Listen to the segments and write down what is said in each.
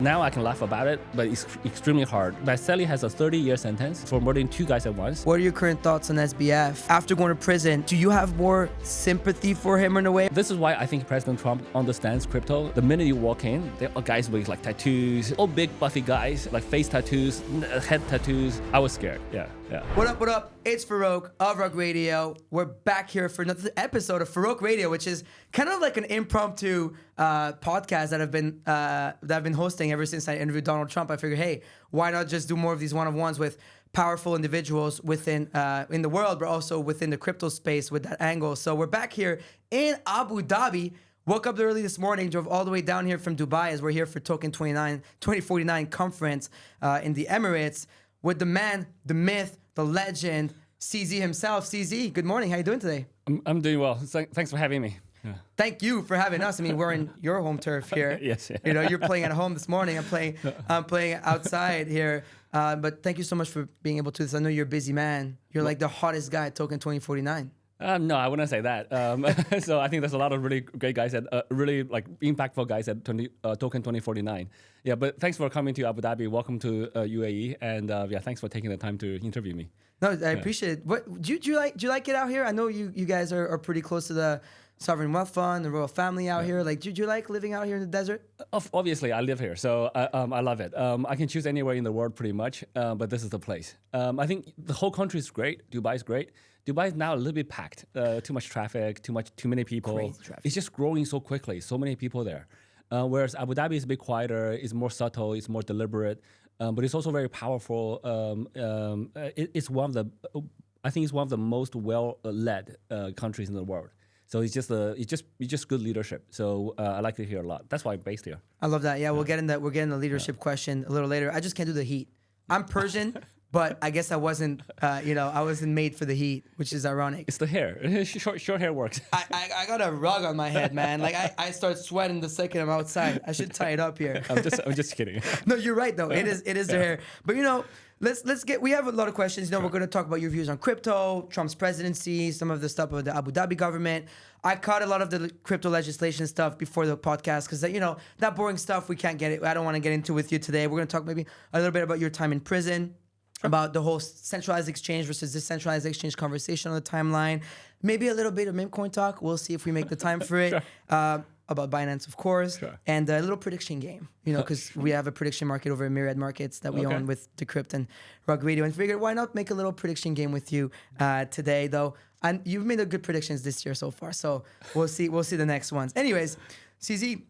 Now I can laugh about it, but it's extremely hard. Vasily has a 30-year sentence for murdering 2 guys at once. What are your current thoughts on SBF? After going to prison, do you have more sympathy for him in a way? This is why I think President Trump understands crypto. The minute you walk in, there are guys with like tattoos, all big buffy guys, like face tattoos, head tattoos. I was scared, yeah. What up? It's Farokh of Rug Radio. We're back here for another episode of Farokh Radio, which is kind of like an impromptu podcast that I've been hosting ever since I interviewed Donald Trump. I figured, hey, why not just do more of these one-on-ones with powerful individuals within in the world, but also within the crypto space with that angle. So we're back here in Abu Dhabi. Woke up early this morning, drove all the way down here from Dubai as we're here for Token 2049 conference in the Emirates with the man, the myth, the legend, CZ himself. CZ, good morning. How you doing today? I'm doing well. Thanks for having me. Yeah. Thank you for having us. I mean, we're in your home turf here. Yes. Yeah. You know, you're playing at home this morning. I'm playing outside here. But thank you so much for being able to do this. I know you're a busy man. You're like the hottest guy at Token 2049. No, I wouldn't say that. So I think there's a lot of really great guys at really like impactful guys at Token 2049. Yeah, but thanks for coming to Abu Dhabi. Welcome to UAE, and thanks for taking the time to interview me. No, I appreciate it. What do you like it out here? I know you guys are pretty close to the Sovereign Wealth Fund, the royal family out here. Like, do you like living out here in the desert? Obviously, I live here, so I love it. I can choose anywhere in the world pretty much, but this is the place. I think the whole country is great. Dubai is great. Dubai is now a little bit packed. Too much traffic, too many people. Crazy traffic. It's just growing so quickly. So many people there. Whereas Abu Dhabi is a bit quieter. It's more subtle. It's more deliberate. But it's also very powerful. It's one of the. I think it's one of the most well-led countries in the world. So it's just good leadership. So I like it here a lot. That's why I'm based here. I love that. Yeah, we'll get in that. We'll get in the leadership question a little later. I just can't do the heat. I'm Persian, but I guess I wasn't. I wasn't made for the heat, which is ironic. It's the hair. Short hair works. I got a rug on my head, man. Like I start sweating the second I'm outside. I should tie it up here. I'm just kidding. No, you're right though. It is the hair. But let's get. We have a lot of questions. We're going to talk about your views on crypto, Trump's presidency, some of the stuff with the Abu Dhabi government. I caught a lot of the crypto legislation stuff before the podcast because that boring stuff we can't get it. I don't want to get into with you today. We're going to talk maybe a little bit about your time in prison, about the whole centralized exchange versus decentralized exchange conversation on the timeline. Maybe a little bit of memecoin talk. We'll see if we make the time for it. Sure. About Binance, of course, sure. And a little prediction game, because we have a prediction market over at Myriad Markets that we own with Decrypt and Rug Radio, and figured why not make a little prediction game with you today, though. And you've made good predictions this year so far, so we'll see the next ones. Anyways, CZ,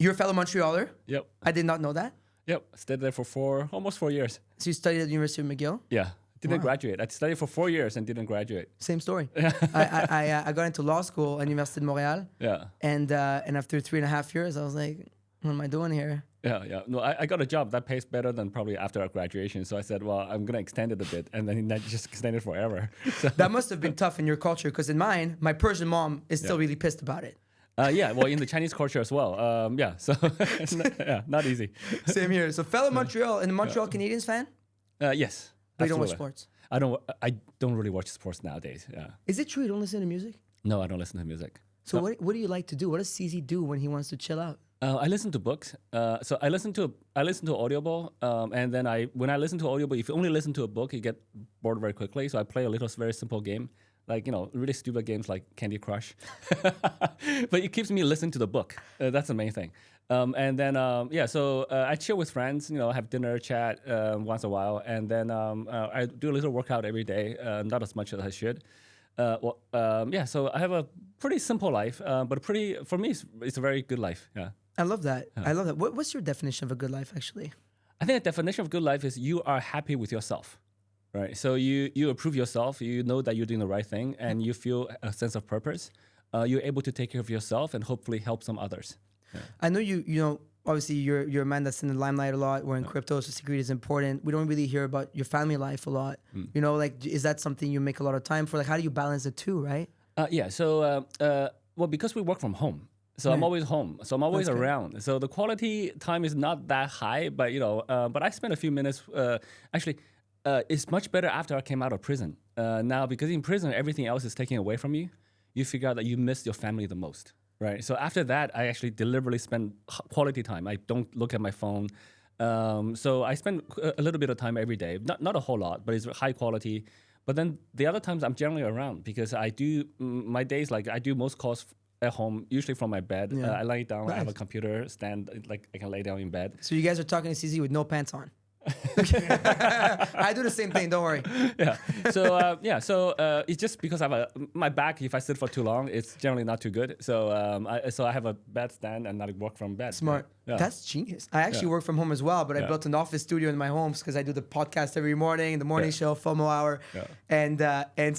you're a fellow Montrealer. Yep. I did not know that. Yep, stayed there for almost 4 years. So you studied at the University of McGill? Yeah. Didn't graduate. I studied for 4 years and didn't graduate. Same story. I got into law school at Université de Montréal. Yeah. And after 3.5 years, I was like, what am I doing here? Yeah. No, I got a job that pays better than probably after our graduation. So I said, well, I'm going to extend it a bit. And then that just extended forever. So. That must have been tough in your culture because in mine, my Persian mom is still really pissed about it. Well, in the Chinese culture as well. So not easy. Same here. So fellow Montreal and Montreal Canadiens fan? Yes. But you don't watch sports? I don't really watch sports nowadays. Yeah. Is it true you don't listen to music? No, I don't listen to music. So what do you like to do? What does CZ do when he wants to chill out? I listen to books. So I listen to Audible, and then when I listen to Audible, if you only listen to a book, you get bored very quickly. So I play a little very simple game, like really stupid games like Candy Crush. But it keeps me listening to the book. That's the main thing. And then so I chill with friends. Have dinner, chat once in a while, and then I do a little workout every day. Not as much as I should. So I have a pretty simple life, but for me, it's a very good life. Yeah. I love that. I love that. What's your definition of a good life, actually? I think the definition of good life is you are happy with yourself, right? So you approve yourself, you know that you're doing the right thing, and you feel a sense of purpose. You're able to take care of yourself and hopefully help some others. Yeah. I know obviously you're a man that's in the limelight a lot. We're in crypto, so security is important. We don't really hear about your family life a lot. Is that something you make a lot of time for? Like, how do you balance the two, right? So because we work from home, so I'm always home. So I'm always around. So the quality time is not that high, but but I spend a few minutes. Actually, it's much better after I came out of prison. Now, because in prison everything else is taken away from you, you figure out that you miss your family the most. Right. So after that, I actually deliberately spend quality time. I don't look at my phone. So I spend a little bit of time every day, not a whole lot, but it's high quality. But then the other times I'm generally around because I do my days like I do most calls at home, usually from my bed. I lay down. I have a computer stand, like I can lay down in bed. So you guys are talking to CZ with no pants on. I do the same thing. Don't worry. Yeah. So it's just because I have my back. If I sit for too long, it's generally not too good. So I have a bed stand and I work from bed. Smart. Yeah. That's genius. I actually work from home as well, but I built an office studio in my home because I do the podcast every morning, the morning show, FOMO hour, and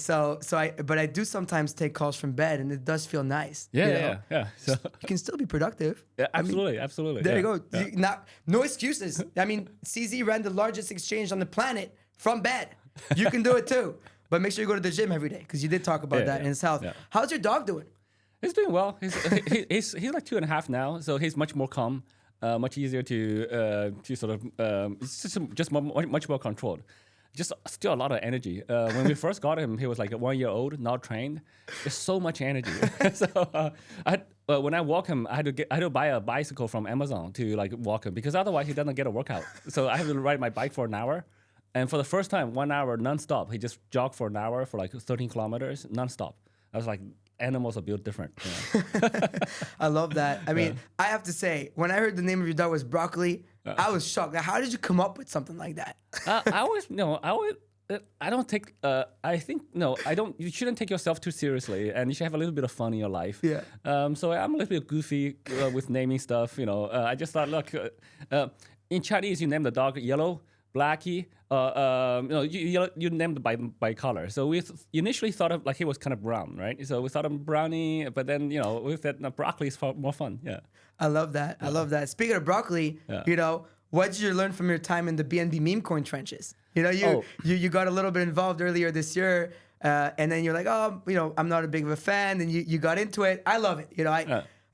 so I do sometimes take calls from bed, and it does feel nice. Yeah. So you can still be productive. Yeah, absolutely. There you go. No excuses. I mean, CZ ran the largest exchange on the planet from bed. You can do it too, but make sure you go to the gym every day because you did talk about that in his health. Yeah. How's your dog doing? He's doing well. He's like 2.5 now, so he's much more calm, much easier to sort of. It's just much more controlled. Just still a lot of energy. When we first got him, he was like 1 year old, not trained. There's so much energy. So when I walk him, I had to buy a bicycle from Amazon to like walk him because otherwise he doesn't get a workout. So I have to ride my bike for an hour. And for the first time, 1 hour nonstop, he just jogged for an hour for like 13 kilometers nonstop. I was like, animals are built different. You know? I love that. I mean, I have to say, when I heard the name of your dog was Broccoli, I was shocked. Like, how did you come up with something like that? I don't take. I think I don't. You shouldn't take yourself too seriously, and you should have a little bit of fun in your life. Yeah. So I'm a little bit goofy with naming stuff. I just thought, look, in Chinese you name the dog Yellow, Blackie. You named it by color. So we initially thought of like he was kind of brown, right? So we thought of brownie, but then we said broccoli is more fun. Yeah. I love that. I love that. Speaking of broccoli, what did you learn from your time in the BNB meme coin trenches? You got a little bit involved earlier this year, and then you're like, I'm not a big of a fan, and you got into it. I love it.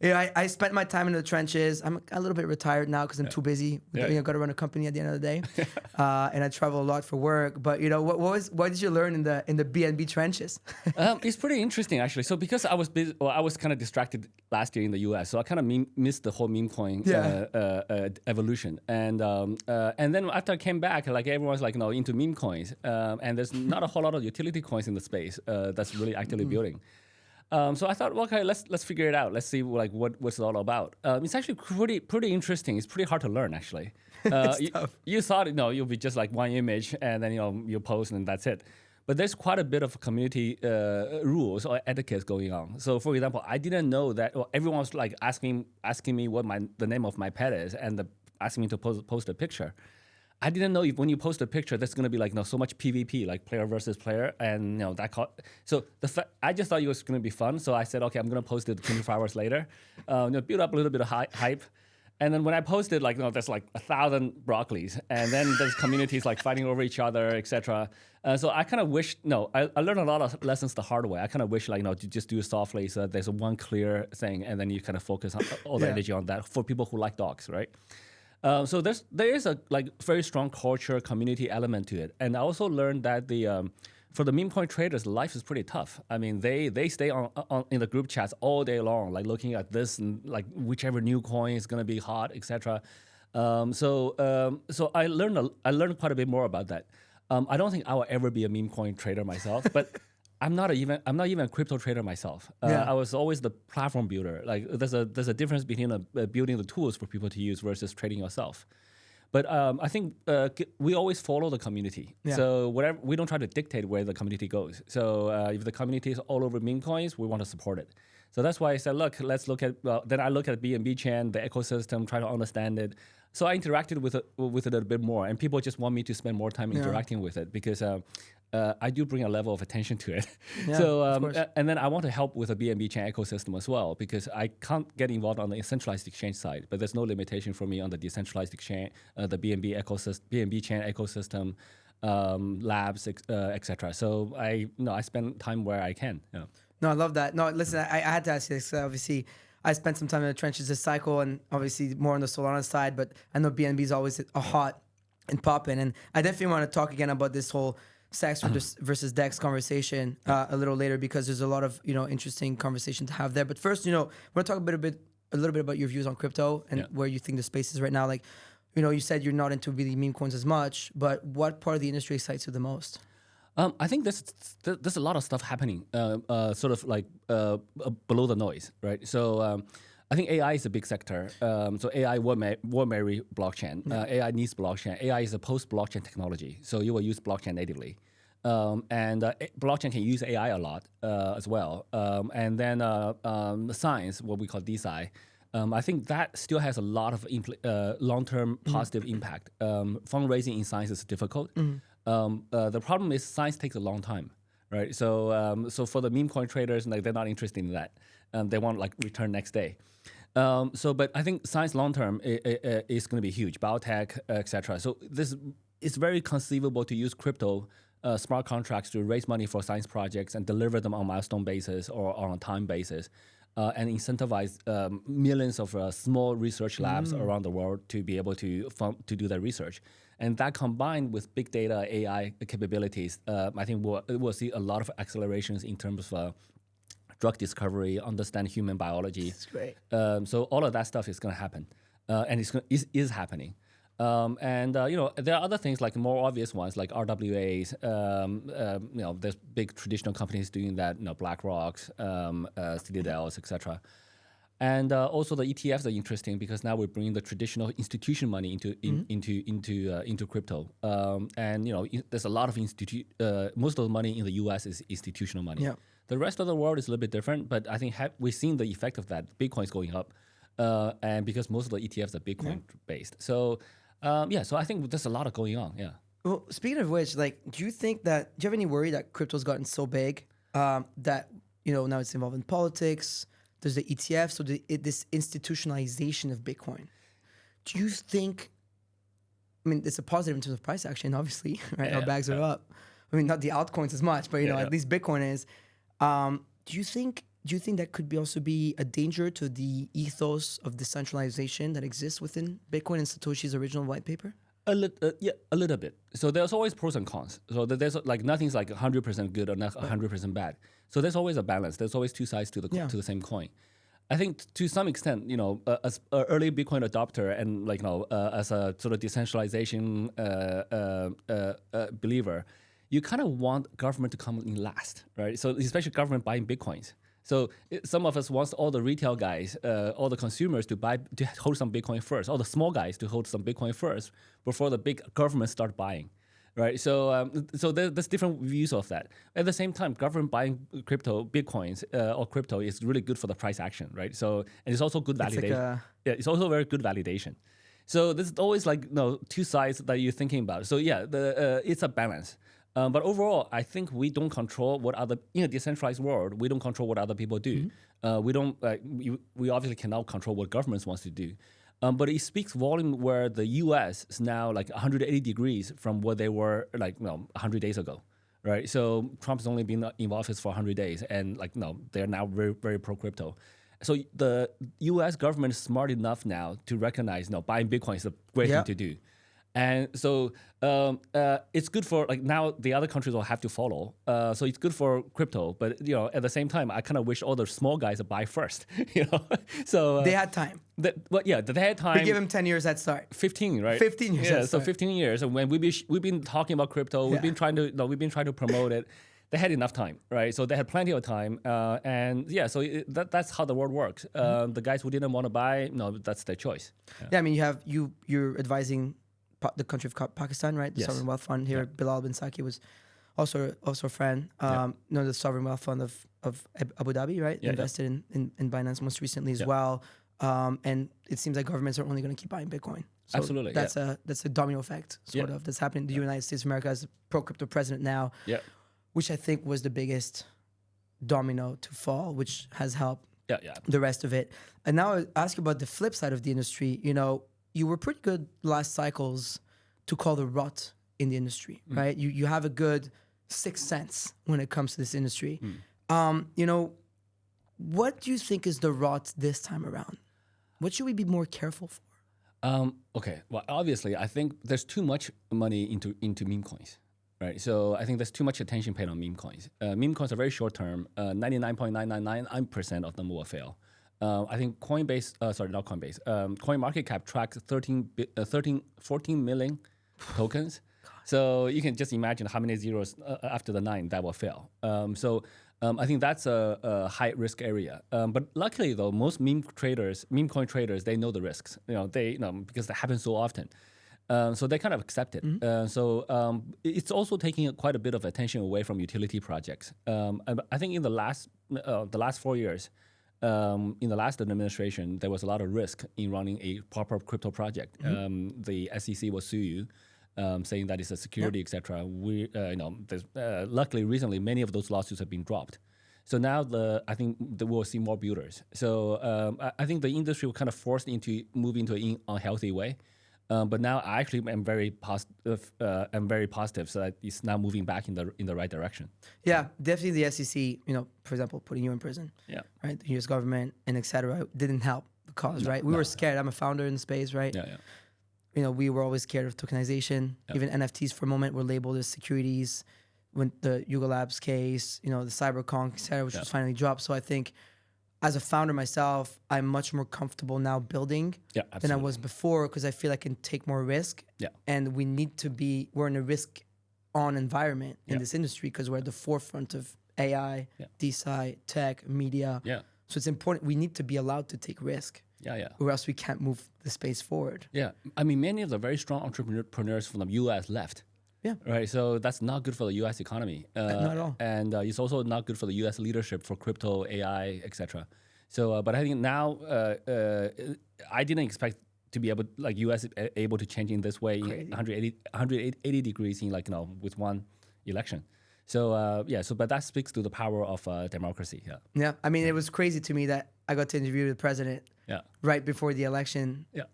I spent my time in the trenches. I'm a little bit retired now because I'm too busy. Got to run a company at the end of the day, and I travel a lot for work. But what did you learn in the BNB trenches? It's pretty interesting actually. So because I was busy, I was kind of distracted last year in the US, so I kind of missed the whole meme coin evolution. And then after I came back, like everyone's like into meme coins, and there's not a whole lot of utility coins in the space that's really actively building. So I thought, well, okay, let's figure it out. Let's see what's it all about. It's actually pretty interesting. It's pretty hard to learn actually. You thought you'll be just like one image and then you post and that's it. But there's quite a bit of community rules or etiquette going on. So for example, I didn't know that everyone was like asking me what the name of my pet is and asking me to post a picture. I didn't know if when you post a picture, there's going to be like so much PvP, like player versus player, and so I just thought it was going to be fun. So I said, okay, I'm going to post it 24 hours later, build up a little bit of hype, and then when I posted, there's like 1,000 broccolis, and then there's communities like fighting over each other, etc. So I kind of wish, I learned a lot of lessons the hard way. I kind of wish to just do it softly so that there's one clear thing, and then you kind of focus on all the energy on that for people who like dogs, right? So there is a very strong culture community element to it, and I also learned that for the meme coin traders, life is pretty tough. I mean, they stay on in the group chats all day long, like looking at this and like whichever new coin is gonna be hot, etc. So I learned quite a bit more about that. I don't think I will ever be a meme coin trader myself, but I'm not even a crypto trader myself. I was always the platform builder. Like there's a difference between building the tools for people to use versus trading yourself. But I think we always follow the community. Yeah. So we don't try to dictate where the community goes. So if the community is all over meme coins, we want to support it. So that's why I said, look, let's look at. Then I look at BNB chain, the ecosystem, try to understand it. So I interacted with it a little bit more, and people just want me to spend more time interacting with it because I do bring a level of attention to it. Yeah, so and then I want to help with the BNB chain ecosystem as well because I can't get involved on the centralized exchange side, but there's no limitation for me on the decentralized exchange, the BNB ecosystem, BNB chain ecosystem, labs, etc. So I spend time where I can. Yeah. No, I love that. No, listen, I had to ask you this. Obviously, I spent some time in the trenches this cycle, and obviously more on the Solana side. But I know BNB is always hot and popping, and I definitely want to talk again about this whole sex versus Dex conversation a little later, because there's a lot of interesting conversation to have there. But first, we're gonna talk a little bit about your views on crypto and where you think the space is right now. Like, you said you're not into really meme coins as much, but what part of the industry excites you the most? I think there's a lot of stuff happening, sort of like below the noise, right? So I think AI is a big sector. So AI will marry blockchain. AI needs blockchain. AI is a post-blockchain technology, so you will use blockchain natively. And blockchain can use AI a lot as well. And then science, what we call DeSci, I think that still has a lot of long-term positive impact. Fundraising in science is difficult. The problem is science takes a long time, right? So for the meme coin traders, like they're not interested in that. They want like return next day. But I think science long term is going to be huge, biotech, etc. So this is very conceivable to use crypto smart contracts to raise money for science projects and deliver them on milestone basis or on a time basis. And incentivize millions of small research labs around the world to be able to do their research. And that combined with big data, AI capabilities, I think we'll see a lot of accelerations in terms of drug discovery, understand human biology. That's great. So all of that stuff is going to happen, and is happening. There are other things like more obvious ones like RWAs. There's big traditional companies doing that. BlackRock, Citadels, etc. And also the ETFs are interesting because now we're bringing the traditional institution money into crypto. There's a lot of most of the money in the U.S. is institutional money. Yeah. The rest of the world is a little bit different, but I think we've seen the effect of that. Bitcoin's going up, and because most of the ETFs are Bitcoin based. So I think there's a lot of going on. Yeah. Well, speaking of which, do you have any worry that crypto's gotten so big that now it's involved in politics? There's the ETF, so this institutionalization of Bitcoin. Do you think? I mean, it's a positive in terms of price action, obviously, right? Our bags are up. I mean, not the altcoins as much, but at least Bitcoin is. Do you think that could also be a danger to the ethos of decentralization that exists within Bitcoin and Satoshi's original white paper? A little bit. So there's always pros and cons. So there's nothing's like 100% good or not 100% bad. So there's always a balance. There's always two sides to the same coin. I think to some extent, as an early Bitcoin adopter and as a sort of decentralization believer, you kind of want government to come in last, right? So especially government buying Bitcoins. So some of us want all the retail guys, all the consumers to hold some Bitcoin first, all the small guys to hold some Bitcoin first before the big government start buying, right? So there's different views of that. At the same time, government buying Bitcoins or crypto is really good for the price action, right? So and it's also good validation. It's also very good validation. So there's always two sides that you're thinking about. So it's a balance. But overall, I think we don't control what in a decentralized world, we don't control what other people do. We don't. We obviously cannot control what governments wants to do. But it speaks volume where the U.S. is now 180 degrees from what they were 100 days ago, right? So Trump's only been in office for 100 days, and they're now very, very pro crypto. So the U.S. government is smart enough now to recognize buying Bitcoin is a great thing to do. And so it's good for now the other countries will have to follow. So it's good for crypto, but at the same time, I kind of wish all the small guys would buy first. So they had time. They had time. We give them 10 years head start. 15, right? 15 years. Yeah, so 15 years. And when we've been talking about crypto, we've been trying to promote it. They had enough time, right? So they had plenty of time, so that's how the world works. The guys who didn't want to buy, that's their choice. Yeah, I mean, you're advising the country of Pakistan, right? The Sovereign Wealth Fund here. Bilal bin Saki was also a friend. The Sovereign Wealth Fund of Abu Dhabi, right? Invested in Binance most recently as well. And it seems like governments are only going to keep buying Bitcoin. So absolutely. That's a domino effect, sort of, that's happening. The United States of America has a pro-crypto president now, which I think was the biggest domino to fall, which has helped the rest of it. And now I'll ask you about the flip side of the industry. You were pretty good last cycles to call the rut in the industry, right? You have a good sixth sense when it comes to this industry. What do you think is the rot this time around? What should we be more careful for? Okay, well, obviously, I think there's too much money into meme coins, right? So I think there's too much attention paid on meme coins. Meme coins are very short term. 99.9999% of them will fail. I think Coinbase, not Coinbase, CoinMarketCap tracks 14 million tokens. So you can just imagine how many zeros after the 9 that will fail. I think that's a high risk area. But luckily though, most meme coin traders, they know the risks. Because that happens so often. So they kind of accept it. It's also taking quite a bit of attention away from utility projects. I think in the last 4 years, in the last administration, there was a lot of risk in running a proper crypto project. The SEC will sue you, saying that it's a security, etc. Luckily, recently, many of those lawsuits have been dropped. So now I think we'll see more builders. So I think the industry will kind of forced into move into an unhealthy way. But now I actually am very positive. So that it's now moving back in the right direction. Yeah, definitely the SEC. For example, putting you in prison. Yeah. Right. The U.S. government and etc. didn't help the cause. Right. We were scared. I'm a founder in the space. Right. Yeah. We were always scared of tokenization. Yeah. Even NFTs for a moment were labeled as securities. When the Yuga Labs case, the CyberConk, etc., which was finally dropped. So I think, as a founder myself, I'm much more comfortable now building than I was before because I feel I can take more risk. Yeah. And we're in a risk-on environment in this industry because we're at the forefront of AI, DeSci, tech, media. Yeah. So it's important. We need to be allowed to take risk. Yeah. Or else we can't move the space forward. Yeah. I mean, many of the very strong entrepreneurs from the U.S. left. Yeah. Right. So that's not good for the U.S. economy. Not at all. And it's also not good for the U.S. leadership for crypto, AI, etc. So, but I think now I didn't expect to be able, U.S. able to change in this way, 180 degrees in with one election. So but that speaks to the power of democracy. Yeah. Yeah. I mean, it was crazy to me that I got to interview the president. Yeah. Right before the election. Yeah.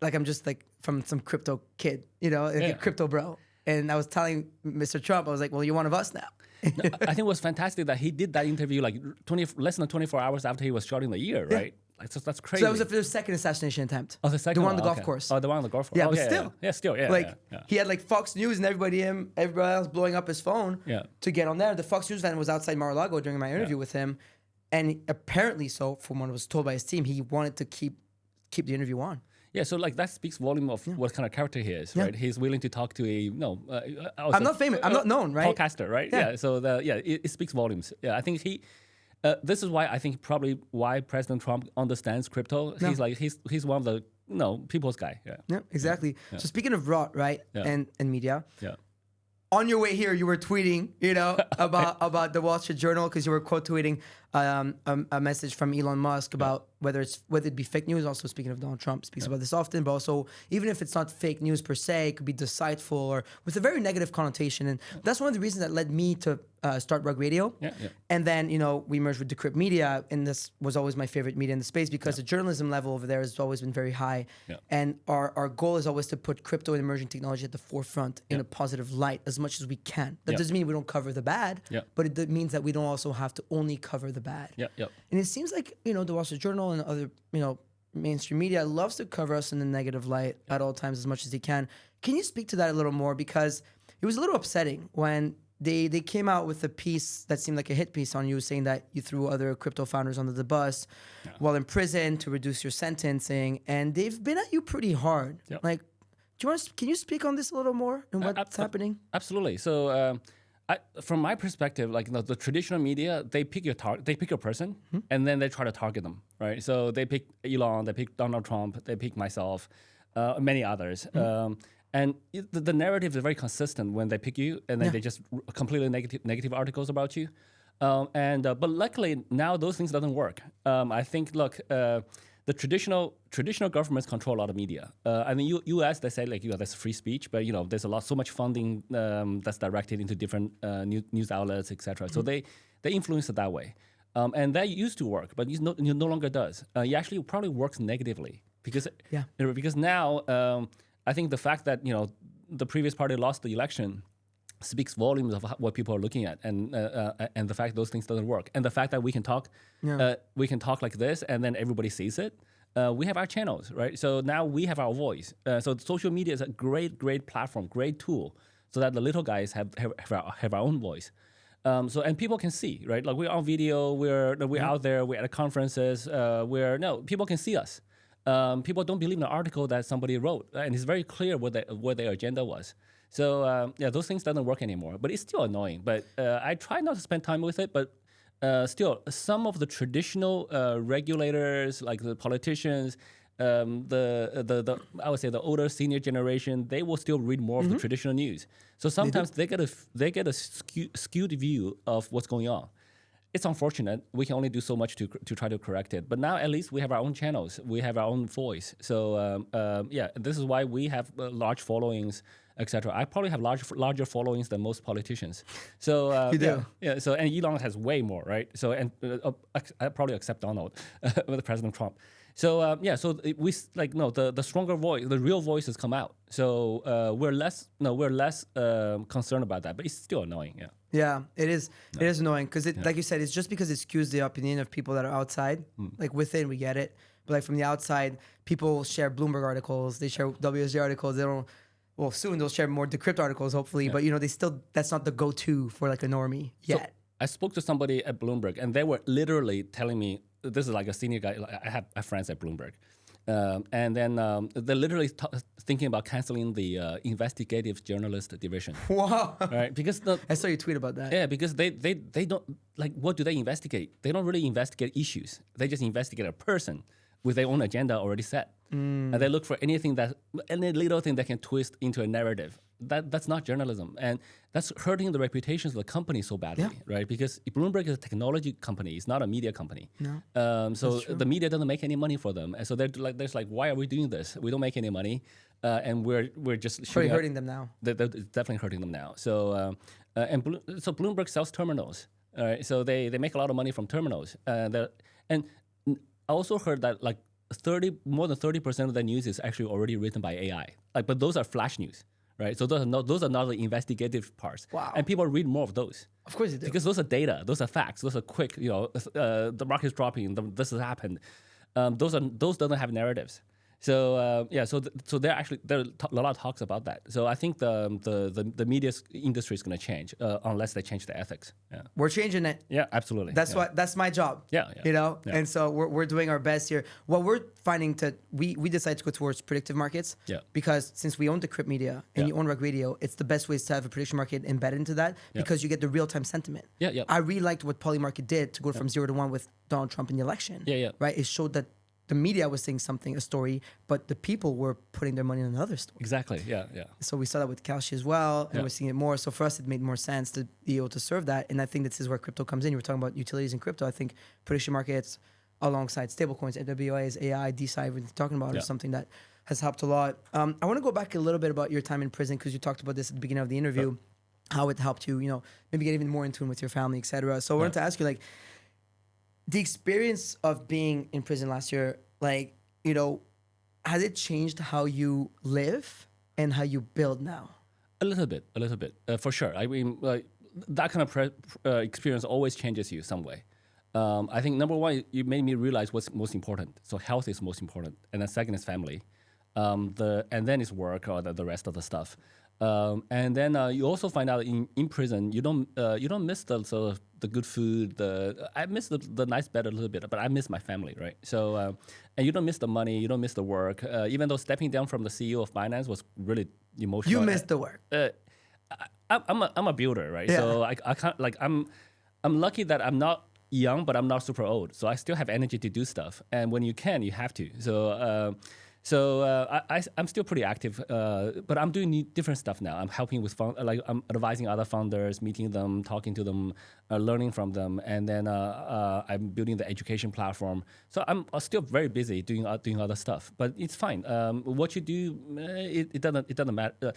I'm just from some crypto kid, a crypto bro. And I was telling Mr. Trump, I was like, well, you're one of us now. No, I think it was fantastic that he did that interview less than 24 hours after he was shot in the ear, right? That's crazy. So that was the second assassination attempt. Oh, the second one on the one, golf course. Oh, the one on the golf course. Yeah, but still. He had Fox News and everybody else blowing up his phone to get on there. The Fox News van was outside Mar-a-Lago during my interview with him. And apparently from what was told by his team, he wanted to keep the interview on. Yeah, so that speaks volume of what kind of character he is, right? He's willing to talk to I'm not famous. I'm not known, right? Podcaster, right? Yeah. So it speaks volumes. Yeah, I think this is why I think probably why President Trump understands crypto. No. He's one of the people's guy. Yeah, exactly. Yeah. So speaking of rot, right, and media. Yeah. On your way here, you were tweeting, about the Wall Street Journal because you were quote tweeting a message from Elon Musk about whether it be fake news. Also, speaking of Donald Trump, speaks about this often, but also even if it's not fake news per se, it could be deceitful or with a very negative connotation. And that's one of the reasons that led me to start Rug Radio. Yeah. And then we merged with Decrypt Media, and this was always my favorite media in the space because the journalism level over there has always been very high. Yeah. And our goal is always to put crypto and emerging technology at the forefront in a positive light as much as we can. That doesn't mean we don't cover the bad, but it means that we don't also have to only cover the bad. And it seems like the Wall Street Journal and other mainstream media loves to cover us in the negative light at all times as much as they can. Can you speak to that a little more? Because it was a little upsetting when they came out with a piece that seemed like a hit piece on you, saying that you threw other crypto founders under the bus while in prison to reduce your sentencing, and they've been at you pretty hard. Can you speak on this a little more and what's happening? Absolutely. So from my perspective, the traditional media, they pick your person, and then they try to target them, right? So they pick Elon, they pick Donald Trump, they pick myself, many others. And the narrative is very consistent when they pick you, and then they just completely negative articles about you. But luckily now those things doesn't work. I think the traditional governments control a lot of media. I mean, U.S. they say that's free speech, but there's so much funding that's directed into different news outlets, etc. So they influence it that way, and that used to work, but it no longer does. It actually probably works negatively because now I think the fact that the previous party lost the election speaks volumes of what people are looking at, and the fact those things doesn't work, and the fact that we can talk like this, and then everybody sees it. We have our channels, right? So now we have our voice. So social media is a great platform, great tool so that the little guys have our own voice. And people can see, right? Like we're on video, we're out there, we're at conferences, people can see us. People don't believe in the article that somebody wrote, and it's very clear what their agenda was. So those things doesn't work anymore. But it's still annoying. But I try not to spend time with it. But still, some of the traditional regulators, like the politicians, I would say the older senior generation, they will still read more of the traditional news. So sometimes they get a skewed view of what's going on. It's unfortunate. We can only do so much to try to correct it. But now at least we have our own channels. We have our own voice. So this is why we have large followings, etc. I probably have larger followings than most politicians. So you do. Yeah. So and Elon has way more, right? So and I probably accept Donald with President Trump. So the stronger voice, the real voices come out. So we're less concerned about that, but it's still annoying. Yeah. Yeah, it is. It is annoying because like you said, it's just because it skews the opinion of people that are outside. Like within, we get it, but like from the outside, people share Bloomberg articles, they share WSJ articles. They don't. Well, soon they'll share more decrypt articles, hopefully. Yeah. But they still, that's not the go-to for like a normie yet. So I spoke to somebody at Bloomberg, and they were literally telling me, this is like a senior guy. I have friends at Bloomberg. And then they're literally thinking about canceling the investigative journalist division. Wow! Right? Because I saw you tweet about that. Yeah, because they don't like, what do they investigate? They don't really investigate issues. They just investigate a person with their own agenda already set, and they look for any little thing that can twist into a narrative. That's not journalism, and that's hurting the reputations of the company so badly, right? Because Bloomberg is a technology company; it's not a media company. No, so the media doesn't make any money for them, and so they're like, why are we doing this? We don't make any money, and we're just probably hurting them now. They're definitely hurting them now. So so Bloomberg sells terminals. So they make a lot of money from terminals, and I also heard that like more than 30% of the news is actually already written by AI. But those are flash news. Right, so those are not the investigative parts. Wow. And people read more of those. Of course they do. Because those are data, those are facts, those are quick. The market's dropping, this has happened. Those don't have narratives. So so there are a lot of talks about that. So I think the media industry is going to change unless they change the ethics. Yeah. We're changing it. Yeah, absolutely. That's my job. Yeah. And so we're doing our best here. What we're finding we decided to go towards predictive markets. Yeah. Because since we own Decrypt Media and you own Reg Radio, it's the best ways to have a prediction market embedded into that because you get the real time sentiment. Yeah. I really liked what Polymarket did to go from 0 to 1 with Donald Trump in the election. Yeah. Right. It showed that the media was saying a story, but the people were putting their money in another story. Exactly. Yeah. So we saw that with Kalshi as well, and we're seeing it more. So for us, it made more sense to be able to serve that. And I think this is where crypto comes in. You were talking about utilities in crypto. I think prediction markets alongside stablecoins, NWAs, AI, DeSci, everything you're talking about is something that has helped a lot. I want to go back a little bit about your time in prison because you talked about this at the beginning of the interview, how it helped you, maybe get even more in tune with your family, etc. So I wanted to ask you, like, the experience of being in prison last year, like, has it changed how you live and how you build now? A little bit, for sure. I mean, that kind of experience always changes you some way. I think number one, you made me realize what's most important. So health is most important, and then second is family, and then it's work or the rest of the stuff. And then you also find out in prison you don't miss the sort of the good food. I miss the nice bed a little bit, but I miss my family, right? So and you don't miss the money, you don't miss the work. Even though stepping down from the CEO of Binance was really emotional. You missed the work. I'm a builder, right? Yeah. So I can't I'm lucky that I'm not young, but I'm not super old. So I still have energy to do stuff. And when you can, you have to. So I'm still pretty active, but I'm doing different stuff now. I'm helping with I'm advising other founders, meeting them, talking to them, learning from them, and then I'm building the education platform. So I'm still very busy doing other stuff, but it's fine. What you do, it doesn't matter.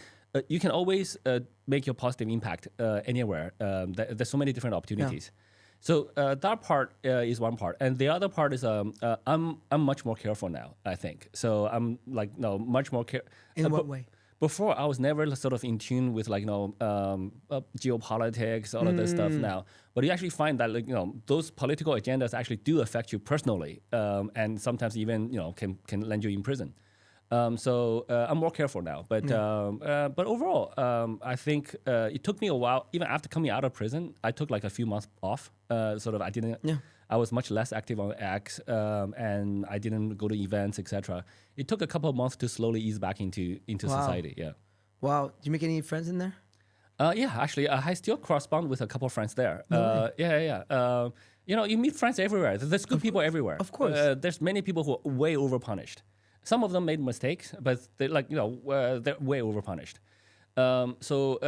You can always make your positive impact anywhere. There's so many different opportunities. Yeah. So that part is one part, and the other part is I'm much more careful now, I think. So I'm much more careful. In what way? Before I was never sort of in tune with geopolitics, all of this stuff now. But you actually find that those political agendas actually do affect you personally, and sometimes even can land you in prison. So I'm more careful now. But overall, I think it took me a while. Even after coming out of prison, I took like a few months off. Sort of, I didn't. Yeah. I was much less active on X, and I didn't go to events, etc. It took a couple of months to slowly ease back into society. Yeah. Wow. Did you make any friends in there? Yeah, actually, I still correspond with a couple of friends there. You meet friends everywhere. There's good people everywhere. Of course. There's many people who are way overpunished. Some of them made mistakes, but they're they're way overpunished. I'm still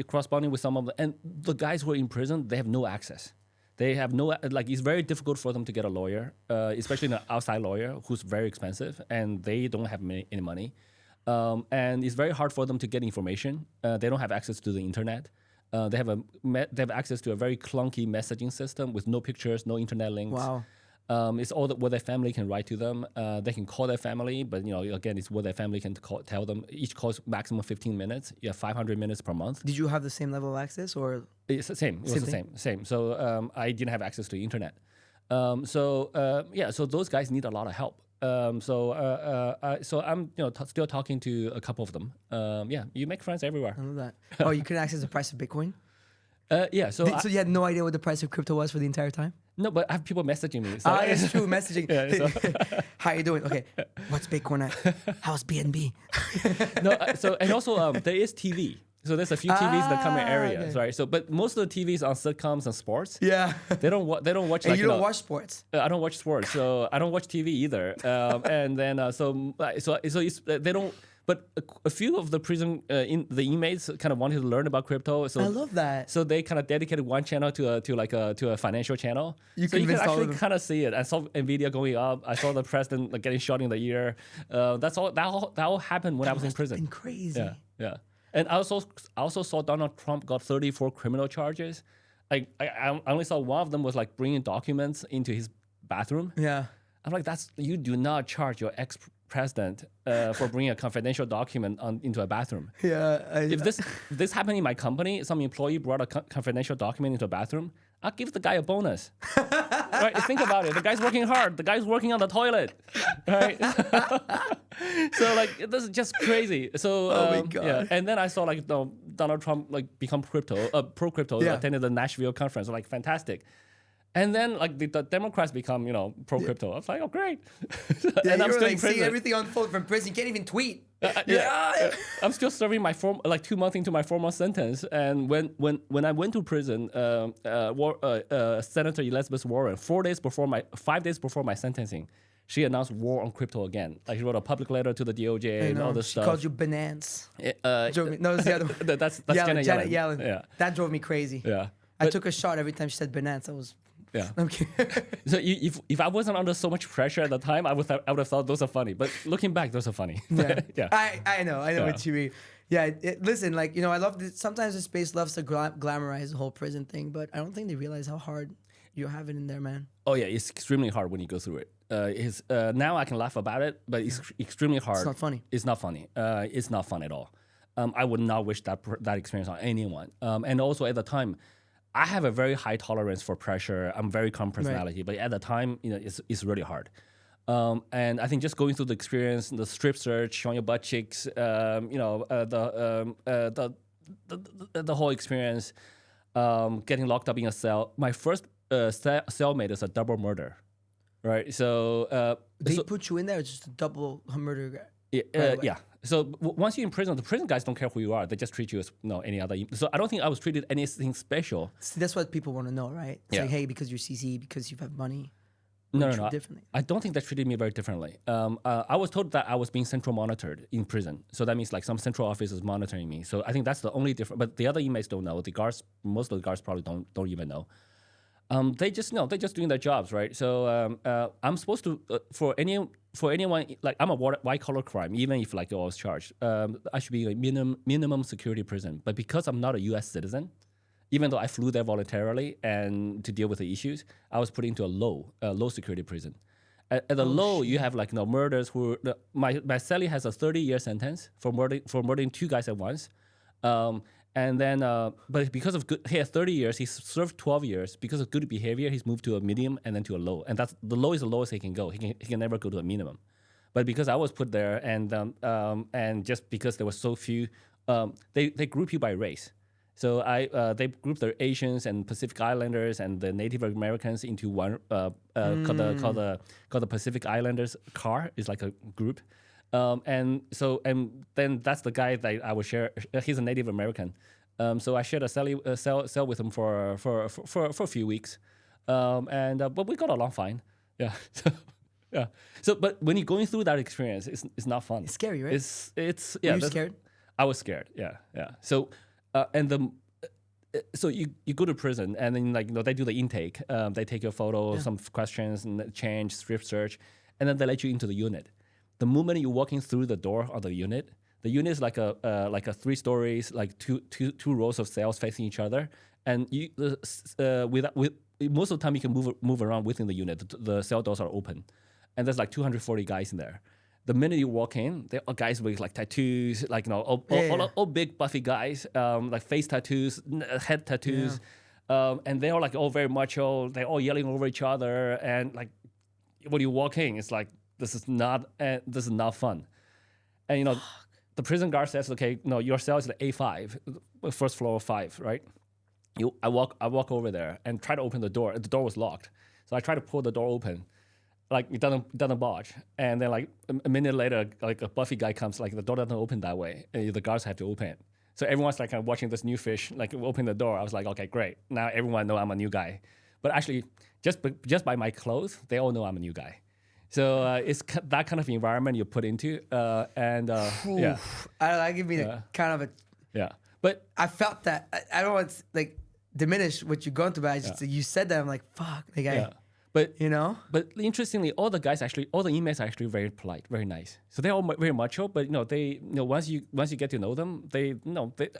corresponding with some of them. And the guys who are in prison, they have no access. They have no, it's very difficult for them to get a lawyer, especially an outside lawyer who's very expensive, and they don't have any money. And it's very hard for them to get information. They don't have access to the internet. They have access to a very clunky messaging system with no pictures, no internet links. Wow. It's all what their family can write to them. They can call their family, but again, it's what their family can tell them. Each call's maximum 15 minutes. You have 500 minutes per month. Did you have the same level of access, or it's the same? It was the same. So I didn't have access to the internet. So those guys need a lot of help. So I'm still talking to a couple of them. You make friends everywhere. I love that. Oh, you couldn't access the price of Bitcoin? So you had no idea what the price of crypto was for the entire time? No, but I have people messaging me. So it's true, messaging. How you doing? Okay, what's Bitcoin at? How's BNB? And also there is TV. So there's a few TVs that come in areas, right? So, but most of the TVs on sitcoms and sports. Yeah. They don't watch. And you don't watch sports. I don't watch sports, so I don't watch TV either. And then they don't. But a few of the prison the inmates kind of wanted to learn about crypto. So I love that. So they kind of dedicated one channel to a financial channel. You can actually kind of see it. I saw Nvidia going up. I saw the president getting shot in the ear. That all happened when I was in prison. Been crazy. Yeah. And I also saw Donald Trump got 34 criminal charges. I only saw one of them was like bringing documents into his bathroom. Yeah. I'm like, you do not charge your ex-president for bringing a confidential document into a bathroom. Yeah. If this happened in my company, some employee brought a confidential document into a bathroom, I'll give the guy a bonus. Right? Think about it. The guy's working hard. The guy's working on the toilet. Right? So this is just crazy. So oh my God. Yeah. And then I saw Donald Trump become pro crypto, attended the Nashville conference. Fantastic. And then the Democrats become pro crypto. I was like, oh great. And I'm still in prison. Seeing everything unfold from prison. You can't even tweet. I'm still serving my 2 months into my 4 month sentence. And when I went to prison, Senator Elizabeth Warren, 5 days before my sentencing, she announced war on crypto again. She wrote a public letter to the DOJ and all this stuff. She called you Binance. No, it's the other one. That's Janet Yellen. Yeah. That drove me crazy. Yeah. I took a shot every time she said Binance. I was... Yeah. Okay. So if I wasn't under so much pressure at the time, I would have thought those are funny. But looking back, those are funny. Yeah. I know what you mean. Yeah. Listen, I love this. Sometimes the space loves to glamorize the whole prison thing, but I don't think they realize how hard you have it in there, man. Oh yeah, it's extremely hard when you go through it. Now I can laugh about it, but it's extremely hard. It's not funny. It's not funny. It's not fun at all. I would not wish that experience on anyone. And also at the time, I have a very high tolerance for pressure. I'm very calm personality, but at the time, it's really hard. And I think just going through the experience, the strip search, showing your butt cheeks, the whole experience, getting locked up in a cell. My first cellmate is a double murder, right? So they put you in there, just a double murder. Yeah. So once you're in prison, the prison guys don't care who you are. They just treat you as any other. So I don't think I was treated anything special. See, that's what people want to know, right? It's hey, because you're CC, because you have money. No. Differently. I don't think they treated me very differently. I was told that I was being central monitored in prison. So that means some central office is monitoring me. So I think that's the only difference. But the other inmates don't know. The guards, most of the guards probably don't even know. They just they're just doing their jobs, right? So I'm supposed to for anyone I'm a white collar crime, even if I was charged, I should be minimum security prison. But because I'm not a U.S. citizen, even though I flew there voluntarily and to deal with the issues, I was put into a low security prison. At the low, you have murders. My cellie has a 30-year sentence for murdering 2 guys at once. And then, but because of good, he had 30 years. He served 12 years. Because of good behavior, he's moved to a medium and then to a low. And that's the low is the lowest he can go. He can never go to a minimum. But because I was put there, and just because there were so few, they group you by race. So they grouped the Asians and Pacific Islanders and the Native Americans into one called the Pacific Islanders CAR. Is like a group. And then that's the guy that I would share. He's a Native American, so I shared a cell with him for a few weeks, but we got along fine. Yeah, yeah. So, but when you're going through that experience, it's not fun. It's scary, right? It's Were you scared? I was scared. Yeah. So, so you go to prison and then they do the intake. They take your photo, some questions, and change, strip search, and then they let you into the unit. The moment you're walking through the door of the unit is like a 3 stories, like two rows of cells facing each other, and you with most of the time you can move around within the unit. The cell doors are open, and there's like 240 guys in there. The minute you walk in, there are guys with like tattoos, like all big buffy guys, like face tattoos, head tattoos, and they're all like all very macho. They're all yelling over each other, and like when you walk in, it's like. This is not fun, and the prison guard says, okay, no, your cell is the A5, first floor 5, right? I walk over there and try to open the door. The door was locked, so I try to pull the door open, like it doesn't budge, and then like a minute later, like a Buffy guy comes, like the door doesn't open that way, and the guards have to open it. So everyone's like kind of watching this new fish, like open the door. I was like, okay, great, now everyone know I'm a new guy, but actually just by my clothes, they all know I'm a new guy. So it's that kind of environment you put into, yeah. I give me kind of a But I felt that I don't want to like diminish what you're going through, but I just you said that I'm like fuck, like But But interestingly, all the inmates are actually very polite, very nice. So they're all very macho, but once you get to know them,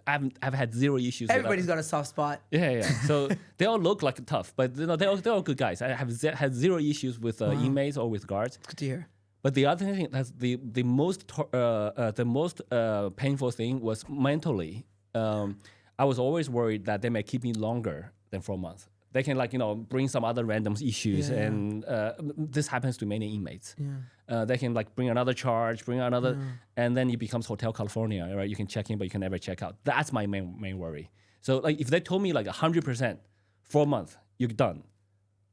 I've had zero issues. Everybody's got a soft spot. Yeah. So they all look like tough, but they're all good guys. I have had zero issues with inmates or with guards. Good to hear. But the other thing that's the most painful thing was mentally. I was always worried that they may keep me longer than 4 months. They can bring some other random issues, and this happens to many inmates. They can bring another charge, and then it becomes Hotel California, right? You can check in, but you can never check out. That's my main worry. So if they told me 100%, 4 months, you're done,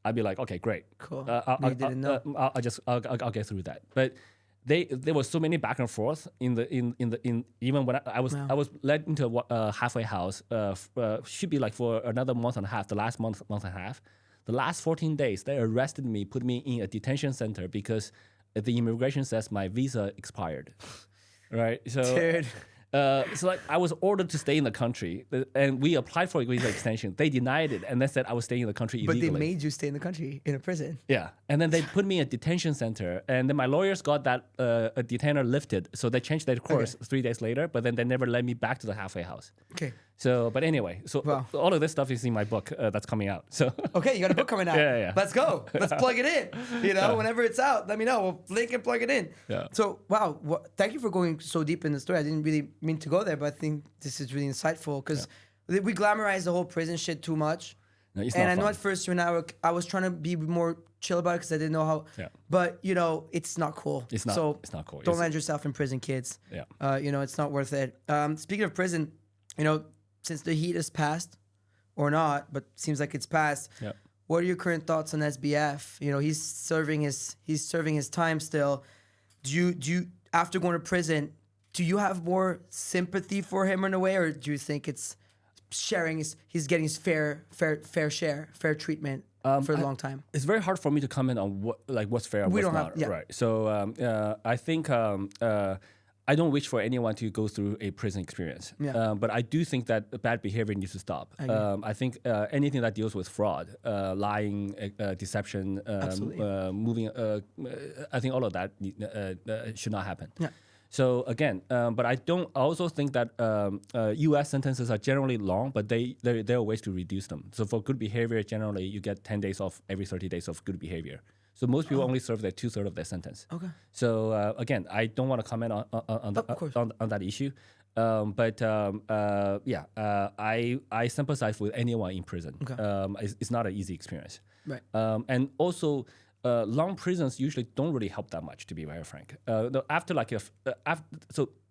I'd be like, okay, great, cool. I'll get through that. But there was so many back and forth in even when I was led into a halfway house. Should be for another month and a half. The last month and a half, the last 14 days, they arrested me, put me in a detention center because the immigration says my visa expired. Right, so. Dude. So I was ordered to stay in the country, and we applied for a visa extension. They denied it, and they said I was staying in the country illegally. But they made you stay in the country in a prison. Yeah, and then they put me in a detention center, and then my lawyers got that a detainer lifted, so they changed their course 3 days later. But then they never let me back to the halfway house. Okay. So, but anyway, all of this stuff is in my book that's coming out. So okay, you got a book coming out. Yeah. Let's go. Let's plug it in. Whenever it's out, let me know. We'll link and plug it in. Yeah. So wow, thank you for going so deep in the story. I didn't really mean to go there, but I think this is really insightful because we glamorize the whole prison shit too much. No, it's and not I know fun. at first I was trying to be more chill about it because I didn't know how. Yeah. But it's not cool. It's not. So it's not cool. Don't land yourself in prison, kids. Yeah. It's not worth it. Speaking of prison, since the heat has passed, or not, but seems like it's passed. Yeah. What are your current thoughts on SBF? He's serving his time still. Do you after going to prison, do you have more sympathy for him in a way, or do you think it's he's getting his fair treatment for a long time? It's very hard for me to comment on what's fair and what's not. Right. So I think I don't wish for anyone to go through a prison experience. But I do think that bad behavior needs to stop. I think anything that deals with fraud, lying, deception, moving, I think all of that should not happen. Yeah. So again, but I also think that U.S. sentences are generally long, but there are ways to reduce them. So for good behavior, generally you get 10 days off every 30 days of good behavior. So most people only serve like 2/3 of their sentence. Okay. So again, I don't want to comment on that issue. I sympathize with anyone in prison. Okay. It's not an easy experience. Right. And also, long prisons usually don't really help that much, to be very frank. So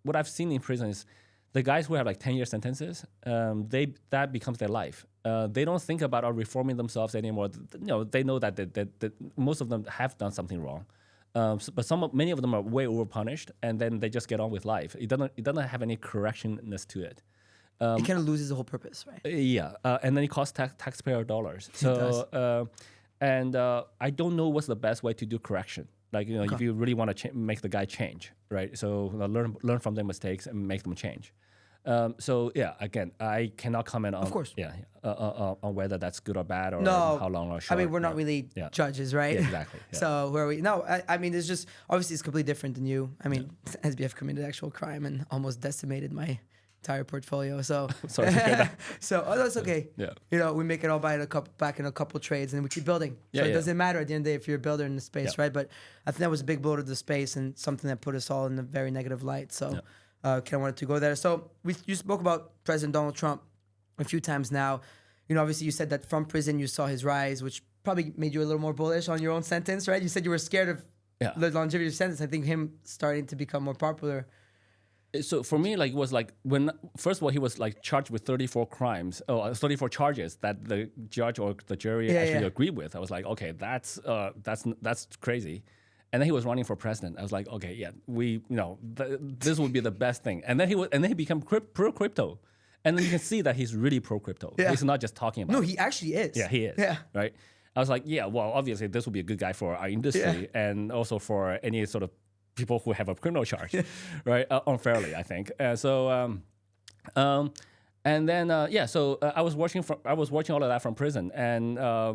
what I've seen in prison is the guys who have like 10-year sentences, that becomes their life. They don't think about reforming themselves anymore. They know that most of them have done something wrong. But many of them are way overpunished, and then they just get on with life. It doesn't have any correctionness to it. It kind of loses the whole purpose, right? And then it costs taxpayer dollars. So, I don't know what's the best way to do correction. Like, if you really want to make the guy change, right? So learn from their mistakes and make them change. Again, I cannot comment on, of course, on whether that's good or bad or no, how long or short. I mean, we're not really judges, right? Yeah, exactly. Yeah. So where are we? No, I mean, it's just obviously it's completely different than you. I mean, SBF committed actual crime and almost decimated my entire portfolio. So sorry to hear that. So that's okay. Yeah. We make it all back in a couple trades, and we keep building. So it doesn't matter at the end of the day if you're a builder in the space, right? But I think that was a big blow to the space and something that put us all in a very negative light. So. Kind of wanted to go there. So you spoke about President Donald Trump a few times now. Obviously you said that from prison you saw his rise, which probably made you a little more bullish on your own sentence, right? You said you were scared of the longevity of your sentence. I think him starting to become more popular. So for me, it was when first of all he was charged with 34 crimes, 34 charges that the judge or the jury actually agreed with. I was like, okay, that's crazy. And then he was running for president. I was like, okay, this would be the best thing. And then he became pro crypto, and then you can see that he's really pro crypto. Yeah. He's not just talking about. No, it. He actually is. Yeah, he is. Yeah. Right. I was like, well, obviously this would be a good guy for our industry and also for any sort of people who have a criminal charge, right? Unfairly, I think. And then I was watching all of that from prison, and I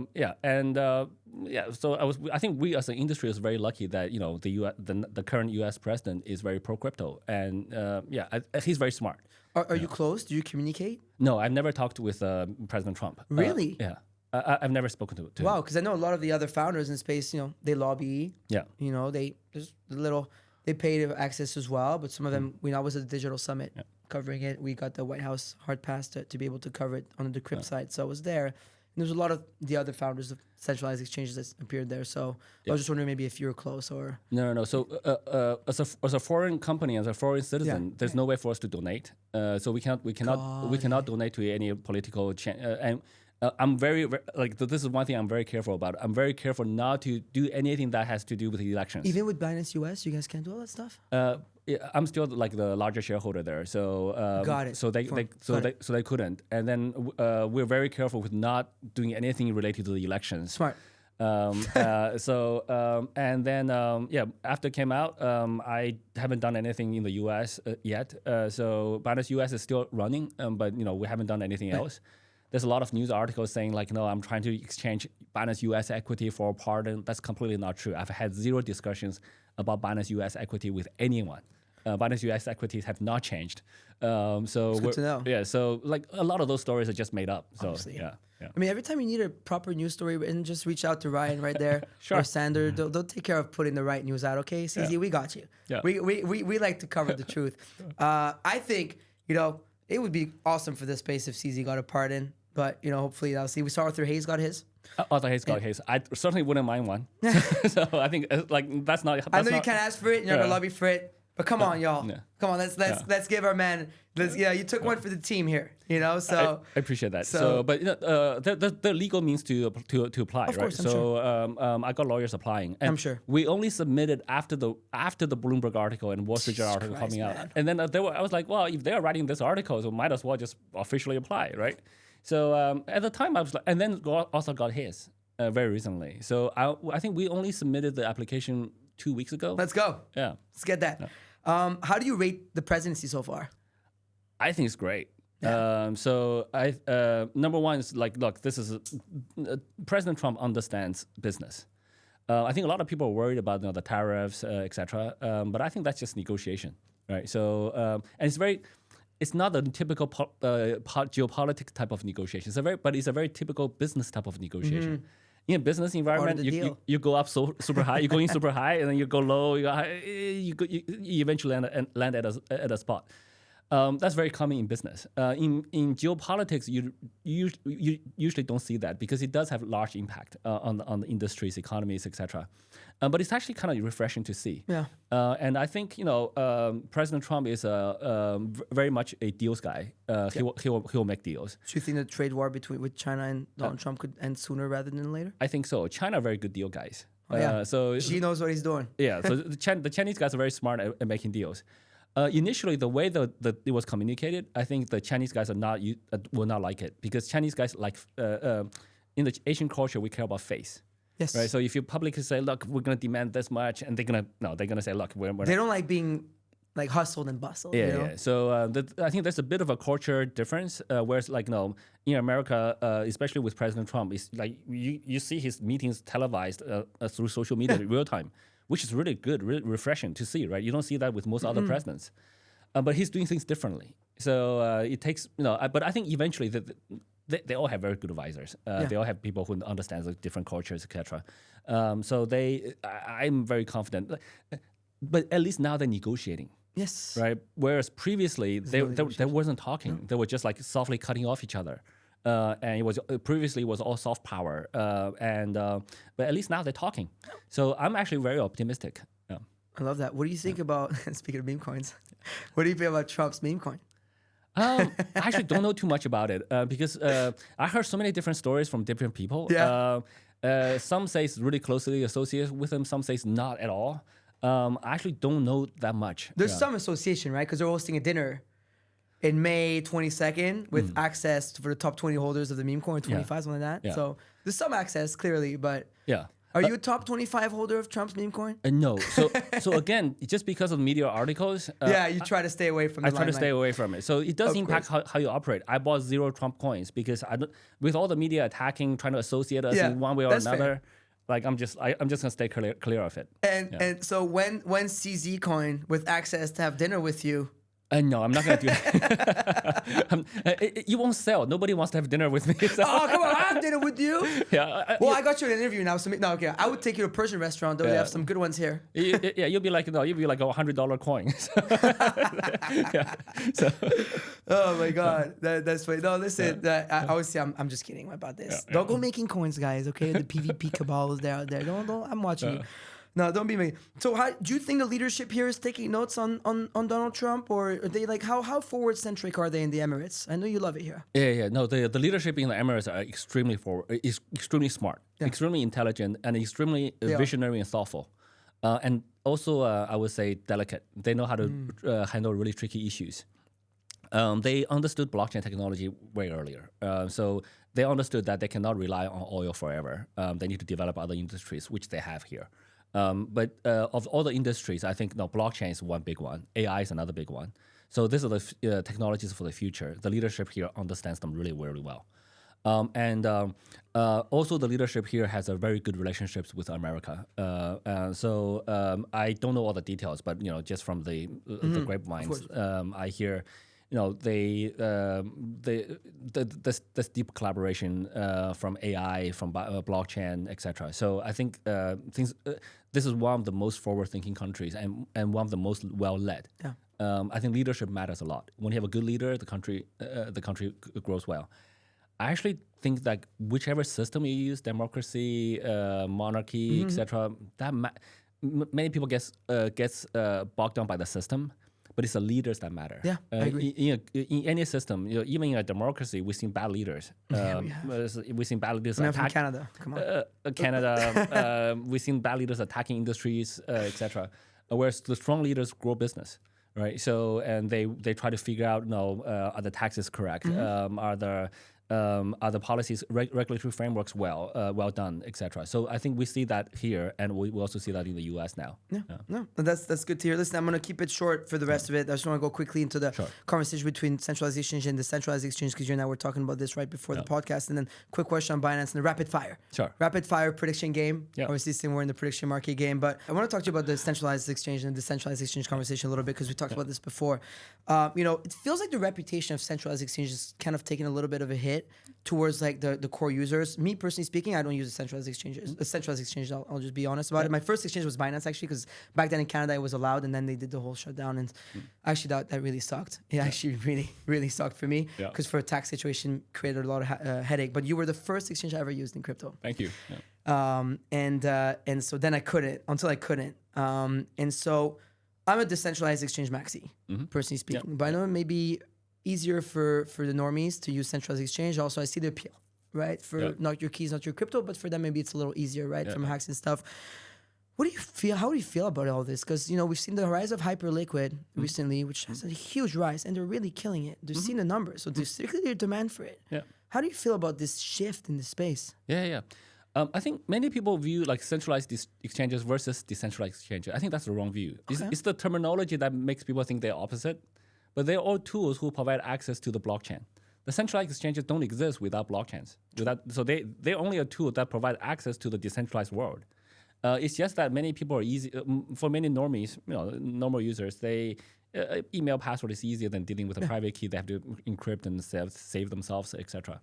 think we as an industry is very lucky that the current U.S. president is very pro crypto, and he's very smart. Are you close? Do you communicate? No, I've never talked with President Trump. Really? Yeah. I've never spoken to him. Wow, because I know a lot of the other founders in space, they lobby. Yeah. They pay to access as well, but some of them, I was at the digital summit covering it. We got the White House hard pass to be able to cover it on the Decrypt side. So I was there. And there's a lot of the other founders of centralized exchanges that appeared there. So I was just wondering maybe if you were close or... No. So as a foreign company, as a foreign citizen, there's no way for us to donate. So we cannot donate to any political and I'm very this is one thing I'm very careful about. I'm very careful not to do anything that has to do with the elections. Even with Binance US, you guys can't do all that stuff? I'm still the larger shareholder there, so got it. So they couldn't, and then we're very careful with not doing anything related to the elections. Smart. After it came out, I haven't done anything in the U.S. Yet. So Binance US is still running, but we haven't done anything else. There's a lot of news articles saying I'm trying to exchange Binance US equity for a pardon. That's completely not true. I've had zero discussions about Binance US equity with anyone. Binance US equities have not changed. It's good to know. Yeah, so a lot of those stories are just made up. So obviously. Yeah. I mean, every time you need a proper news story, and just reach out to Ryan right there Sure. or Sander. They'll take care of putting the right news out. Okay, CZ, we got you. Yeah. We like to cover the truth. I think it would be awesome for this space if CZ got a pardon. But hopefully I'll see. We saw Arthur Hayes got his. Arthur Hayes got his. I certainly wouldn't mind one. So I think that's not. I know you can't ask for it. You're not gonna lobby for it. But come on, y'all. Yeah. Come on, let's give our man. You took one for the team here. So I appreciate that. But the legal means to apply, of course, right? I'm sure. I got lawyers applying. And I'm sure. We only submitted after the Bloomberg article and Wall Street Journal article coming out. And then I was like, well, if they're writing this article, so might as well just officially apply, right? So at the time I was like, and then also got his very recently. So I think we only submitted the application 2 weeks ago. Let's go. Yeah. Let's get that. Yeah. How do you rate the presidency so far? I think it's great. Yeah. So number one is look, this is President Trump understands business. I think a lot of people are worried about the tariffs, etc. But I think that's just negotiation, right? So and it's not a typical geopolitics type of negotiation. It's a very typical business type of negotiation. in a business environment, you go up so super high, you're going super high, and then you go low, you go high, you eventually land at a spot. That's very common in business. In geopolitics, you usually don't see that because it does have large impact on the industries, economies, etc. But it's actually kind of refreshing to see. Yeah. And I think President Trump is very much a deals guy. He will make deals. Do you think the trade war with China and Donald Trump could end sooner rather than later? I think so. China are very good deal guys. So Xi knows what he's doing. Yeah. So the Chinese guys are very smart at making deals. Initially, the way that it was communicated, I think the Chinese guys will not like it because Chinese guys like in the Asian culture we care about face. Yes. Right. So if you publicly say, "Look, we're going to demand this much," and they're going to say, "Look, we're they don't like being like hustled and bustled." Yeah. You know? Yeah. So I think there's a bit of a culture difference. Whereas in America, especially with President Trump, it's like you see his meetings televised through social media in real time, which is really good, really refreshing to see, right? You don't see that with most other presidents. But he's doing things differently. So it takes, but I think eventually they all have very good advisors. They all have people who understand the different cultures, etc. So I'm very confident. But at least now they're negotiating. Yes. Right? Whereas previously, they wasn't talking. No. They were just like softly cutting off each other. And previously it was all soft power, but at least now they're talking. So I'm actually very optimistic. Yeah. I love that. What do you think about, speaking of meme coins, what do you feel about Trump's meme coin? I actually don't know too much about it because I heard so many different stories from different people. Yeah. Some say it's really closely associated with them. Some say it's not at all. I actually don't know that much. There's some association, right? Because they're hosting a dinner in May 22nd with access for the top 20 holders of the meme coin, 25, something like that. Yeah. So there's some access, clearly, but are you a top 25 holder of Trump's meme coin? No. So again, just because of media articles. You try to stay away from the I try to stay away from it. So it does impact how you operate. I bought 0 Trump coins because with all the media attacking, trying to associate us in one way or another. Fair. Like I'm just gonna stay clear of it. And so when CZ coin with access to have dinner with you. No, I'm not going to do that. You won't sell. Nobody wants to have dinner with me. So. Oh, come on. I have dinner with you. Yeah. I got you an interview now. So okay. I would take you to a Persian restaurant. Though they have some good ones here. You'll be like a $100 coin. Oh my God. That's funny. No, listen, obviously I'm just kidding about this. Don't go making coins, guys. Okay. The PvP cabal is out there. Don't, I'm watching you. No, don't be me. So, do you think the leadership here is taking notes on Donald Trump, or are they like how forward centric are they in the Emirates? I know you love it here. Yeah. No, the leadership in the Emirates are extremely extremely smart, extremely intelligent, and extremely visionary and thoughtful, and also I would say delicate. They know how to handle really tricky issues. They understood blockchain technology way earlier, so they understood that they cannot rely on oil forever. They need to develop other industries, which they have here. But of all the industries, I think blockchain is one big one. AI is another big one. So these are the technologies for the future. The leadership here understands them really, really well. And also the leadership here has a very good relationships with America. So I don't know all the details, but just from the grapevines, I hear this deep collaboration from AI, from blockchain, etc. So I think this is one of the most forward-thinking countries and one of the most well-led. Yeah. I think leadership matters a lot. When you have a good leader, the country grows well. I actually think that whichever system you use, democracy, monarchy, etc., many people gets bogged down by the system. But it's the leaders that matter. Yeah, I agree. In any system, even in a democracy, we've seen bad leaders. We've seen bad leaders from Canada. Come on. Canada. We've seen bad leaders attacking industries, etc. Whereas the strong leaders grow business, right? So and they try to figure out, are the taxes correct? Are the policies, regulatory frameworks well done, etc. So I think we see that here, and we also see that in the U.S. now. No, that's good to hear. Listen, I'm going to keep it short for the rest of it. I just want to go quickly into the conversation between centralized exchange and decentralized exchange, because you and I were talking about this right before the podcast. And then quick question on Binance and the rapid fire. Sure. Rapid fire prediction game. Obviously, we're in the prediction market game, but I want to talk to you about the centralized exchange and decentralized exchange conversation a little bit, because we talked about this before. It feels like the reputation of centralized exchange is kind of taking a little bit of a hit. it towards like the core users. Me personally speaking, I don't use a centralized exchanges. A centralized exchange, I'll just be honest about it. My first exchange was Binance actually, because back then in Canada it was allowed, and then they did the whole shutdown, and actually that really sucked. It actually really sucked for me, because for a tax situation created a lot of headache. But you were the first exchange I ever used in crypto. Thank you. And so then I couldn't until I couldn't. And so I'm a decentralized exchange maxi, personally speaking. But I know it may be easier for the normies to use centralized exchange. Also, I see the appeal, right? For not your keys, not your crypto, but for them maybe it's a little easier, right? From hacks and stuff. What do you feel? How do you feel about all this? Because we've seen the rise of Hyperliquid recently, which has a huge rise, and they're really killing it. They're seeing the numbers, so there's clearly a demand for it. How do you feel about this shift in the space? I think many people view like centralized exchanges versus decentralized exchanges. I think that's the wrong view. It's the terminology that makes people think they're opposite, but they're all tools who provide access to the blockchain. The centralized exchanges don't exist without blockchains. So they're only a tool that provide access to the decentralized world. It's just that many people are easy for many normies, normal users. They email password is easier than dealing with a private key. They have to encrypt and save themselves, etc.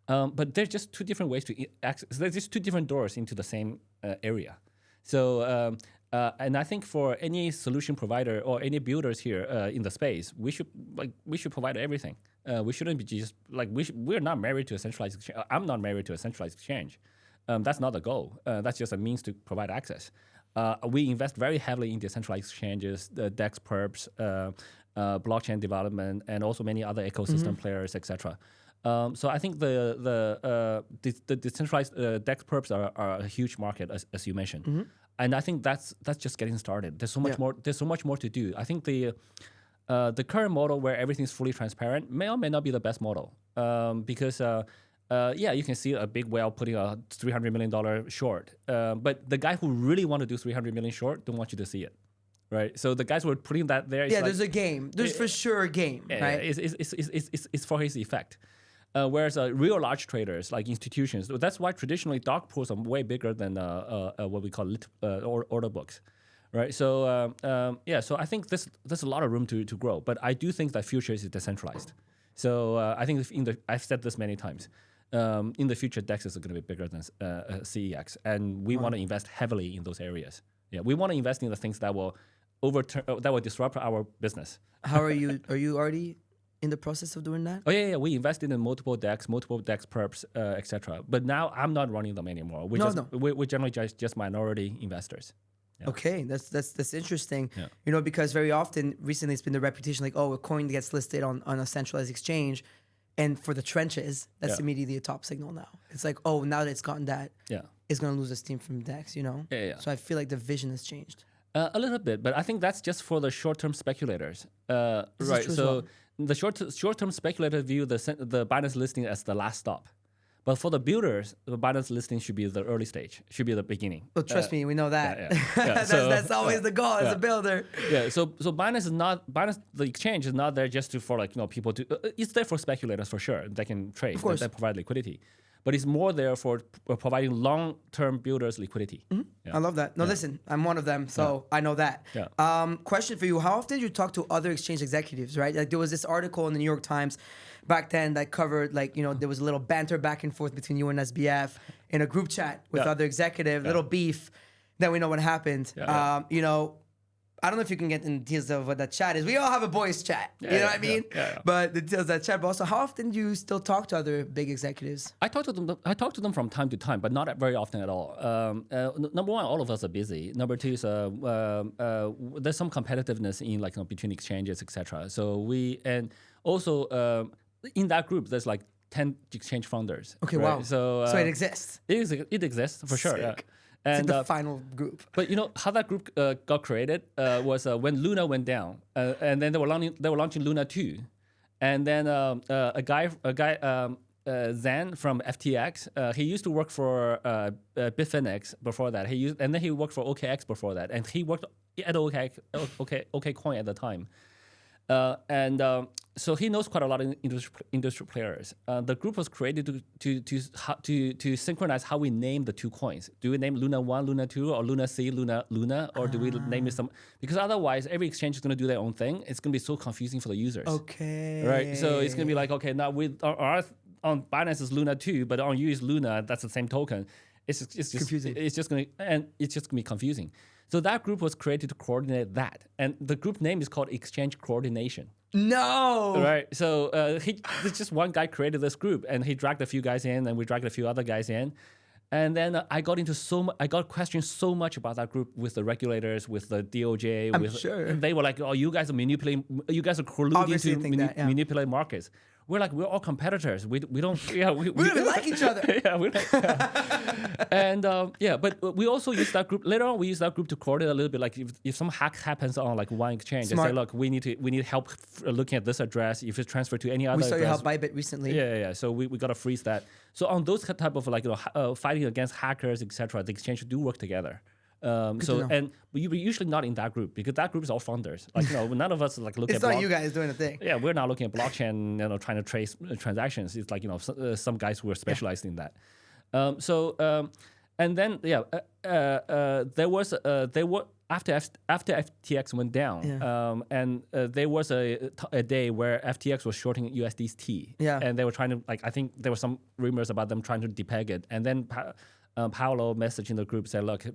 But there's just two different ways to access. There's just two different doors into the same area. So, and I think for any solution provider or any builders here in the space, we should provide everything. We shouldn't be just like we're not married to a centralized exchange. I'm not married to a centralized exchange. That's not the goal. That's just a means to provide access. We invest very heavily in decentralized exchanges, the DEX perps, blockchain development, and also many other ecosystem players, etc. So I think the decentralized DEX perps are a huge market, as you mentioned, and I think that's just getting started. There's so much more. There's so much more to do. I think the current model where everything's fully transparent may or may not be the best model, because. You can see a big whale putting a $300 million short, but the guy who really want to do 300 million short don't want you to see it, right? So the guys who are putting that there, there's a game. There's for sure a game, right? It's for his effect. Whereas real large traders like institutions, that's why traditionally dog pools are way bigger than what we call order books, right? So so I think there's a lot of room to grow, but I do think that future is decentralized. So I think I've said this many times. In the future, DEX is going to be bigger than CEX, and we want to invest heavily in those areas. We want to invest in the things that will disrupt our business. How are you? Are you already in the process of doing that? Oh yeah. We invested in multiple DEX perps, etc. But now I'm not running them anymore. We're generally just minority investors. Yeah. Okay, that's interesting. Because very often recently it's been the reputation like, a coin gets listed on a centralized exchange, and for the trenches, that's immediately a top signal now. It's like, now that it's gotten that, it's going to lose the steam from DEX, So I feel like the vision has changed. A little bit, but I think that's just for the short-term speculators. Right, so the short-term speculator view the Binance listing as the last stop. But for the builders, the Binance listing should be the early stage, should be the beginning. Well, trust me, we know that. That's always the goal as a builder. So Binance is not the exchange is not there just for people to. It's there for speculators for sure. They can trade. They provide liquidity, but it's more there for providing long-term builders liquidity. I love that. No, listen, I'm one of them, so I know that. Question for you: how often do you talk to other exchange executives? Right, like there was this article in the New York Times back then that covered there was a little banter back and forth between you and SBF in a group chat with other executives, little beef. Then we know what happened. I don't know if you can get in details of what that chat is. We all have a boys chat, you know what I mean? But the details of that chat. But also, how often do you still talk to other big executives? I talk to them from time to time, but not very often at all. Number one, all of us are busy. Number two is there's some competitiveness in between exchanges, etc. So in that group, there's 10 exchange founders. Okay, right? Wow. So it exists. It exists for sure. Yeah. And it's the final group. But how that group got created was when Luna went down, and then they were launching Luna 2, and then a guy Zan from FTX, he used to work for Bitfinex before that. And then he worked for OKX before that, and he worked at OKCoin at the time. So he knows quite a lot of industry players. The group was created to synchronize how we name the two coins. Do we name Luna 1, Luna 2, or Luna C, Luna, or do we name it some? Because otherwise, every exchange is going to do their own thing. It's going to be so confusing for the users. Okay. Right. So it's going to be now with on Binance is Luna too, but on you is Luna. That's the same token. It's just confusing. It's just gonna be confusing. So that group was created to coordinate that, and the group name is called Exchange Coordination. No. Right. So there's just one guy created this group, and he dragged a few guys in, and we dragged a few other guys in. And then I got questioned so much about that group with the regulators, with the DOJ. I'm sure. They were like, "Oh, you guys are colluding Obviously to manipulate markets." We're like, we're all competitors. We don't. Yeah, we don't even like each other. Yeah, and but we also use that group later on. We use that group to coordinate a little bit. Like if some hack happens on like one exchange, they say, look, we need help looking at this address. If it's transferred to any other, we saw address, you help Bybit recently. Yeah. So we got to freeze that. So on those type of like fighting against hackers, etc., the exchange do work together. But you're usually not in that group because that group is all founders. Like none of us like look at. It's not you guys doing a thing. Yeah, we're not looking at blockchain, trying to trace transactions. It's like some guys who are specialized in that. And then there were after FTX went down, and there was a day where FTX was shorting USDT. Yeah, and they were trying to I think there were some rumors about them trying to depeg it, and then. Paolo messaged in the group said, "Look,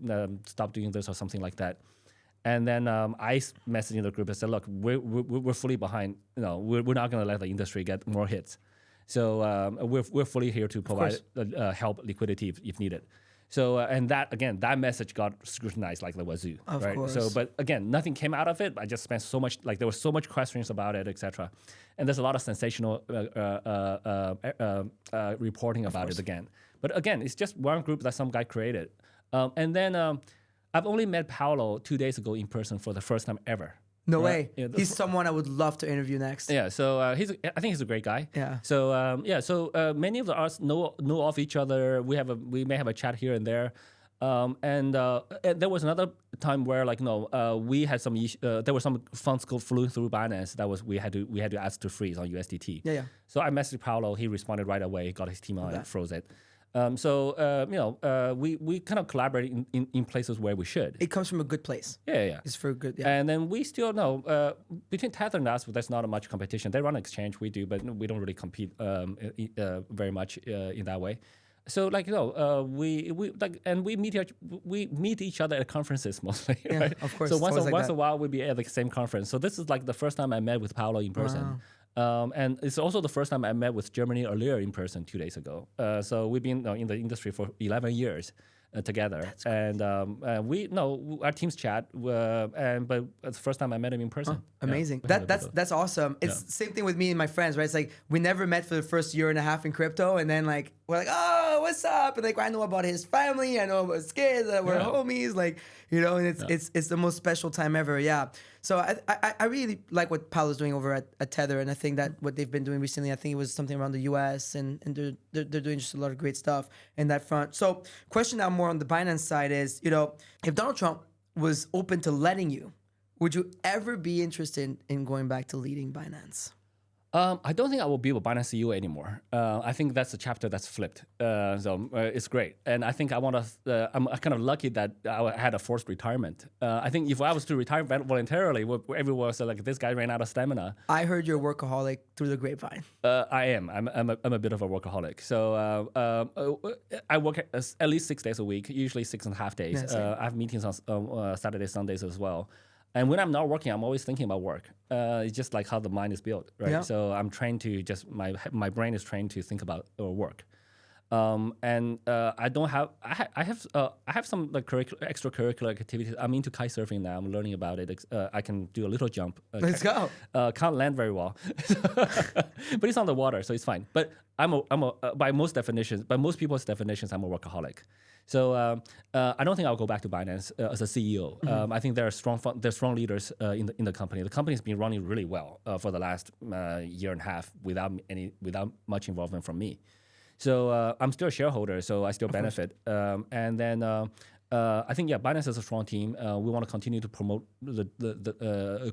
stop doing this" or something like that. And then I messaged in the group and said, "Look, we're fully behind. We're not going to let the industry get more hits. So we're fully here to provide help, liquidity if needed." So and that message got scrutinized like the wazoo, right? Course. So but again, nothing came out of it. I just spent so much there was so much questions about it, etc. And there's a lot of sensational reporting about it again. But again, it's just one group that some guy created. And then I've only met Paolo 2 days ago in person for the first time ever. No way. Yeah, he's someone I would love to interview next. Yeah, so I think he's a great guy. Yeah. So many of us know of each other. We may have a chat here and there. And there was another time where we had some there were some funds flowing through Binance that we had to ask to freeze on USDT. Yeah. So I messaged Paolo. He responded right away. Got his team on and froze it. We kind of collaborate in places where we should. It comes from a good place. Yeah. It's for good. Yeah. And then we still know between Tether and us, there's not much competition. They run an exchange, we do, but we don't really compete very much in that way. So we meet each other at conferences mostly. Yeah, right? Of course. So once a while we'll be at the same conference. So this is like the first time I met with Paolo in person. Wow. And it's also the first time I met with Germany earlier in person 2 days ago. So we've been in the industry for 11 years together. And our teams chat, but it's the first time I met him in person. Amazing. That's awesome. It's the same thing with me and my friends, right? It's like we never met for the first year and a half in crypto. And then we're like, oh, what's up? And I know about his family. I know about his kids. We're homies. And it's the most special time ever. Yeah. So I really like what Paolo's doing over at Tether, and I think that what they've been doing recently, I think it was something around the US, and they're doing just a lot of great stuff in that front. So question now more on the Binance side is, if Donald Trump was open to letting you, would you ever be interested in going back to leading Binance? I don't think I will be a Binance CEO anymore. I think that's a chapter that's flipped. It's great. And I think I'm kind of lucky that I had a forced retirement. I think if I was to retire voluntarily, everyone was like, this guy ran out of stamina. I heard you're a workaholic through the grapevine. I am. I'm a bit of a workaholic. So I work at least 6 days a week, usually 6.5 days. I have meetings on Saturdays, Sundays as well. And when I'm not working, I'm always thinking about work. It's just like how the mind is built, right? Yeah. So I'm trained to my brain is trained to think about work. I don't have I have some extracurricular activities. I'm into kite surfing now. I'm learning about it. I can do a little jump. Let's go. Can't land very well, but it's on the water, so it's fine. But by most people's definitions, I'm a workaholic. So I don't think I'll go back to Binance as a CEO. Mm-hmm. I think there are strong leaders in the company. The company's been running really well for the last year and a half without much involvement from me. So I'm still a shareholder, so I still benefit. And then I think Binance is a strong team. We want to continue to promote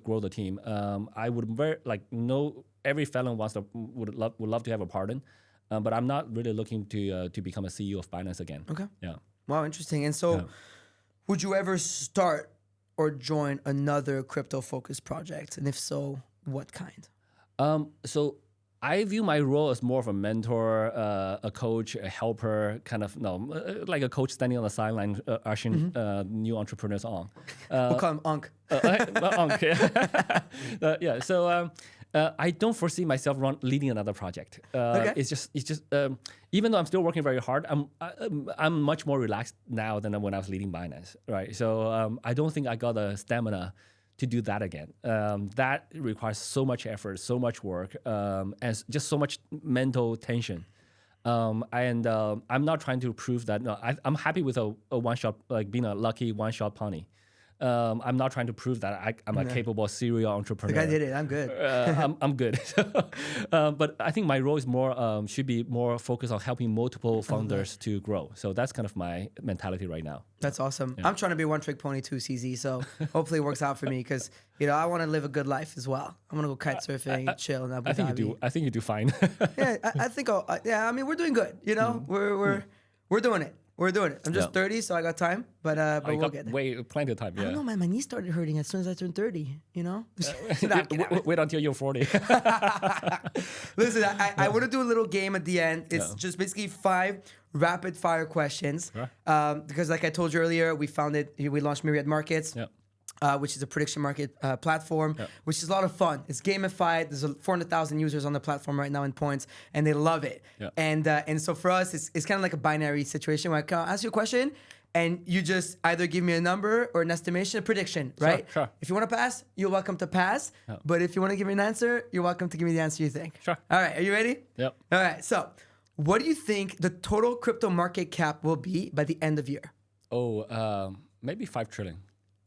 grow the team. I would every felon would love to have a pardon. But I'm not really looking to become a CEO of Binance again. Okay. Yeah. Wow, interesting. And so, would you ever start or join another crypto-focused project? And if so, what kind? So I view my role as more of a mentor, a coach, a helper, kind of like a coach standing on the sideline, ushering new entrepreneurs on. We'll call him Unc. Unc, yeah. Yeah. So I don't foresee myself leading another project. Okay. It's just even though I'm still working very hard, I'm much more relaxed now than when I was leading Binance, right? So I don't think I got the stamina to do that again. That requires so much effort, so much work, and just so much mental tension. And I'm not trying to prove that. No, I'm happy with a one-shot, like being a lucky one-shot pony. I'm not trying to prove that I'm a capable serial entrepreneur. Like I did it. I'm good. I'm good. But I think my role is should be more focused on helping multiple founders to grow. So that's kind of my mentality right now. That's awesome. Yeah. I'm trying to be one-trick pony too, CZ. So hopefully it works out for me because I want to live a good life as well. I want to go kite surfing, chill in Abu Dhabi. I think you do fine. Yeah, I think. I mean, we're doing good. We're doing it. We're doing it. I'm just 30, so I got time, but we'll get there. Plenty of time. Yeah. I don't know, man. My knees started hurting as soon as I turned 30. Wait until you're 40. Listen, I want to do a little game at the end. It's just basically 5 rapid fire questions. Because like I told you earlier, we launched Myriad Markets. Yeah. Which is a prediction market platform, which is a lot of fun. It's gamified. There's 400,000 users on the platform right now in points, and they love it. Yeah. And so for us, it's kind of like a binary situation where I can ask you a question, and you just either give me a number or an estimation, a prediction, right? Sure. If you want to pass, you're welcome to pass. Yeah. But if you want to give me an answer, you're welcome to give me the answer you think. Sure. All right, are you ready? Yep. All right, so what do you think the total crypto market cap will be by the end of year? Maybe 5 trillion.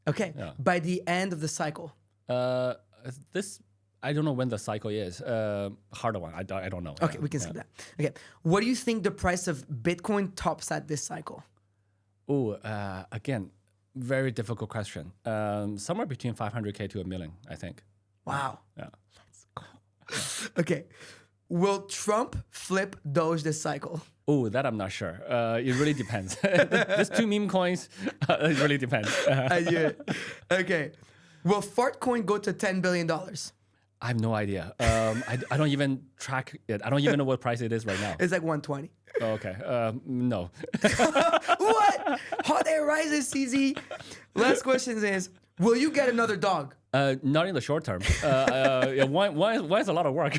Okay, by the end of the cycle. I don't know when the cycle is. Harder one. I don't know. Okay, we can skip that. Okay, what do you think the price of Bitcoin tops at this cycle? Again, very difficult question. Somewhere between 500K to $1 million, I think. Wow. Yeah. Let's go. Okay, will Trump flip Doge this cycle? That I'm not sure. It really depends. There's 2 meme coins. It really depends. Okay. Will Fartcoin go to $10 billion? I have no idea. I don't even track it. I don't even know what price it is right now. It's like 120. Oh, okay. No. What? Hot air rises, CZ. Last question is, will you get another dog? Not in the short term. Why is a lot of work?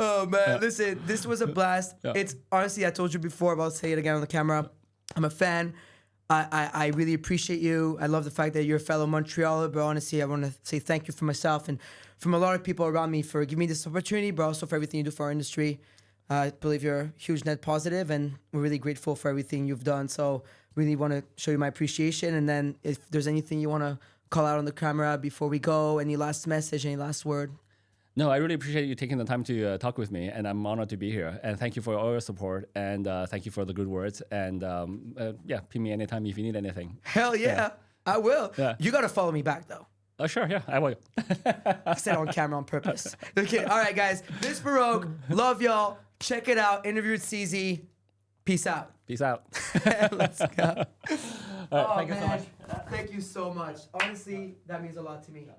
Oh, man. Listen, this was a blast. Yeah. It's honestly, I told you before, but I'll say it again on the camera. I'm a fan. I really appreciate you. I love the fact that you're a fellow Montrealer, but honestly, I want to say thank you for myself and from a lot of people around me for giving me this opportunity, but also for everything you do for our industry. I believe you're a huge net positive, and we're really grateful for everything you've done. So really want to show you my appreciation. And then if there's anything you want to call out on the camera before we go, any last message, any last word? No, I really appreciate you taking the time to talk with me, and I'm honored to be here. And thank you for all your support, and thank you for the good words. And ping me anytime if you need anything. Hell yeah, I will. Yeah. You got to follow me back, though. Sure, yeah, I will. I said on camera on purpose. Okay, all right, guys. This is Farokh. Love y'all. Check it out. Interview with CZ. Peace out. Peace out. Let's go. All right, thank you so much. Thank you so much. Honestly, that means a lot to me.